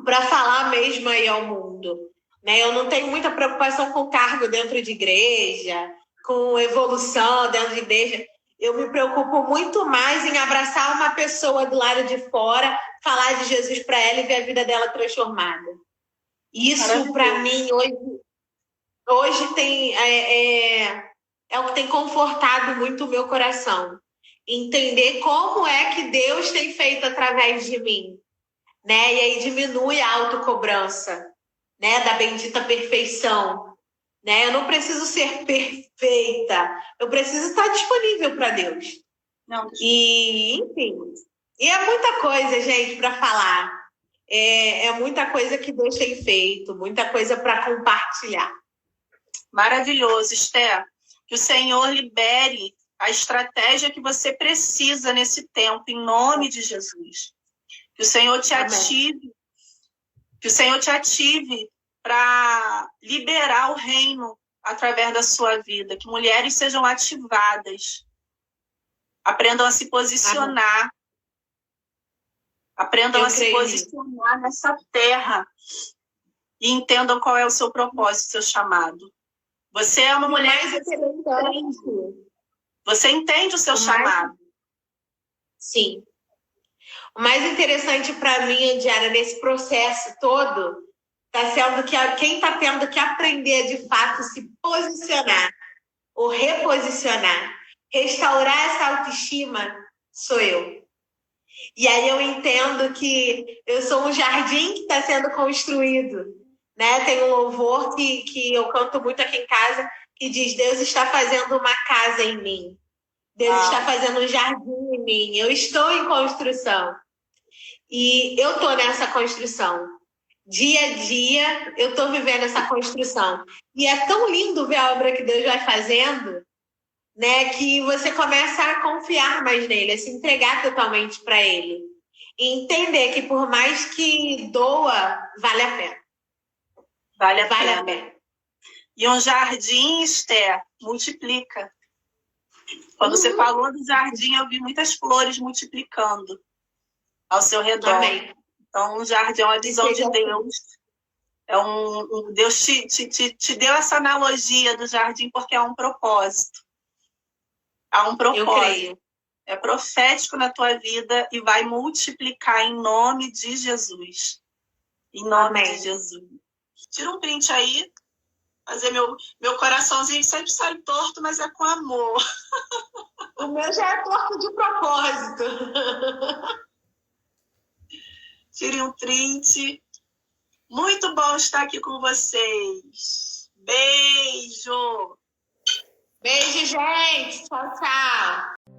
Speaker 2: Para falar mesmo aí ao mundo, né? Eu não tenho muita preocupação com cargo dentro de igreja, com evolução dentro de igreja. Eu me preocupo muito mais em abraçar uma pessoa do lado de fora, falar de Jesus para ela e ver a vida dela transformada. Isso, para mim, hoje tem, é o que tem confortado muito o meu coração. Entender como é que Deus tem feito através de mim, né? E aí diminui a autocobrança, né? Da bendita perfeição, né? Eu não preciso ser perfeita, eu preciso estar disponível para Deus.
Speaker 1: Não.
Speaker 2: E, enfim, e é muita coisa, gente, para falar. É muita coisa que Deus tem feito, muita coisa para compartilhar.
Speaker 1: Maravilhoso, Esther. Que o Senhor libere a estratégia que você precisa nesse tempo, em nome de Jesus. Que o Senhor te ative, que o Senhor te ative para liberar o reino através da sua vida. Que mulheres sejam ativadas, aprendam a se posicionar. Amém. Aprendam a se posicionar nessa terra e entendam qual é o seu propósito, o seu chamado. Você é uma mulher que você entende o seu chamado.
Speaker 2: Sim. O mais interessante para mim, Diara, nesse processo todo, está sendo que quem está tendo que aprender de fato se posicionar ou reposicionar, restaurar essa autoestima, sou eu. E aí eu entendo que eu sou um jardim que está sendo construído, né? Tem um louvor que eu canto muito aqui em casa, que diz: Deus está fazendo uma casa em mim. Deus está fazendo um jardim em mim. Eu estou em construção. E eu estou nessa construção. Dia a dia, eu estou vivendo essa construção. E é tão lindo ver a obra que Deus vai fazendo, né, que você começa a confiar mais nele, a se entregar totalmente para ele. E entender que por mais que doa, vale a pena.
Speaker 1: Vale a pena. E um jardim, Esther, multiplica. Quando você falou do jardim, eu vi muitas flores multiplicando ao seu redor.
Speaker 2: Amém.
Speaker 1: Então, um jardim é uma visão de Deus. Deus te deu essa analogia do jardim porque há um propósito. Há um propósito.
Speaker 2: Eu creio.
Speaker 1: É profético na tua vida e vai multiplicar em nome de Jesus. Em nome
Speaker 2: Amém.
Speaker 1: de Jesus. Tira um print aí. Fazer meu coraçãozinho sempre sai torto, mas é com amor.
Speaker 2: O meu já é torto de propósito.
Speaker 1: Tire um print. Muito bom estar aqui com vocês. Beijo!
Speaker 2: Beijo, gente. Tchau, tchau.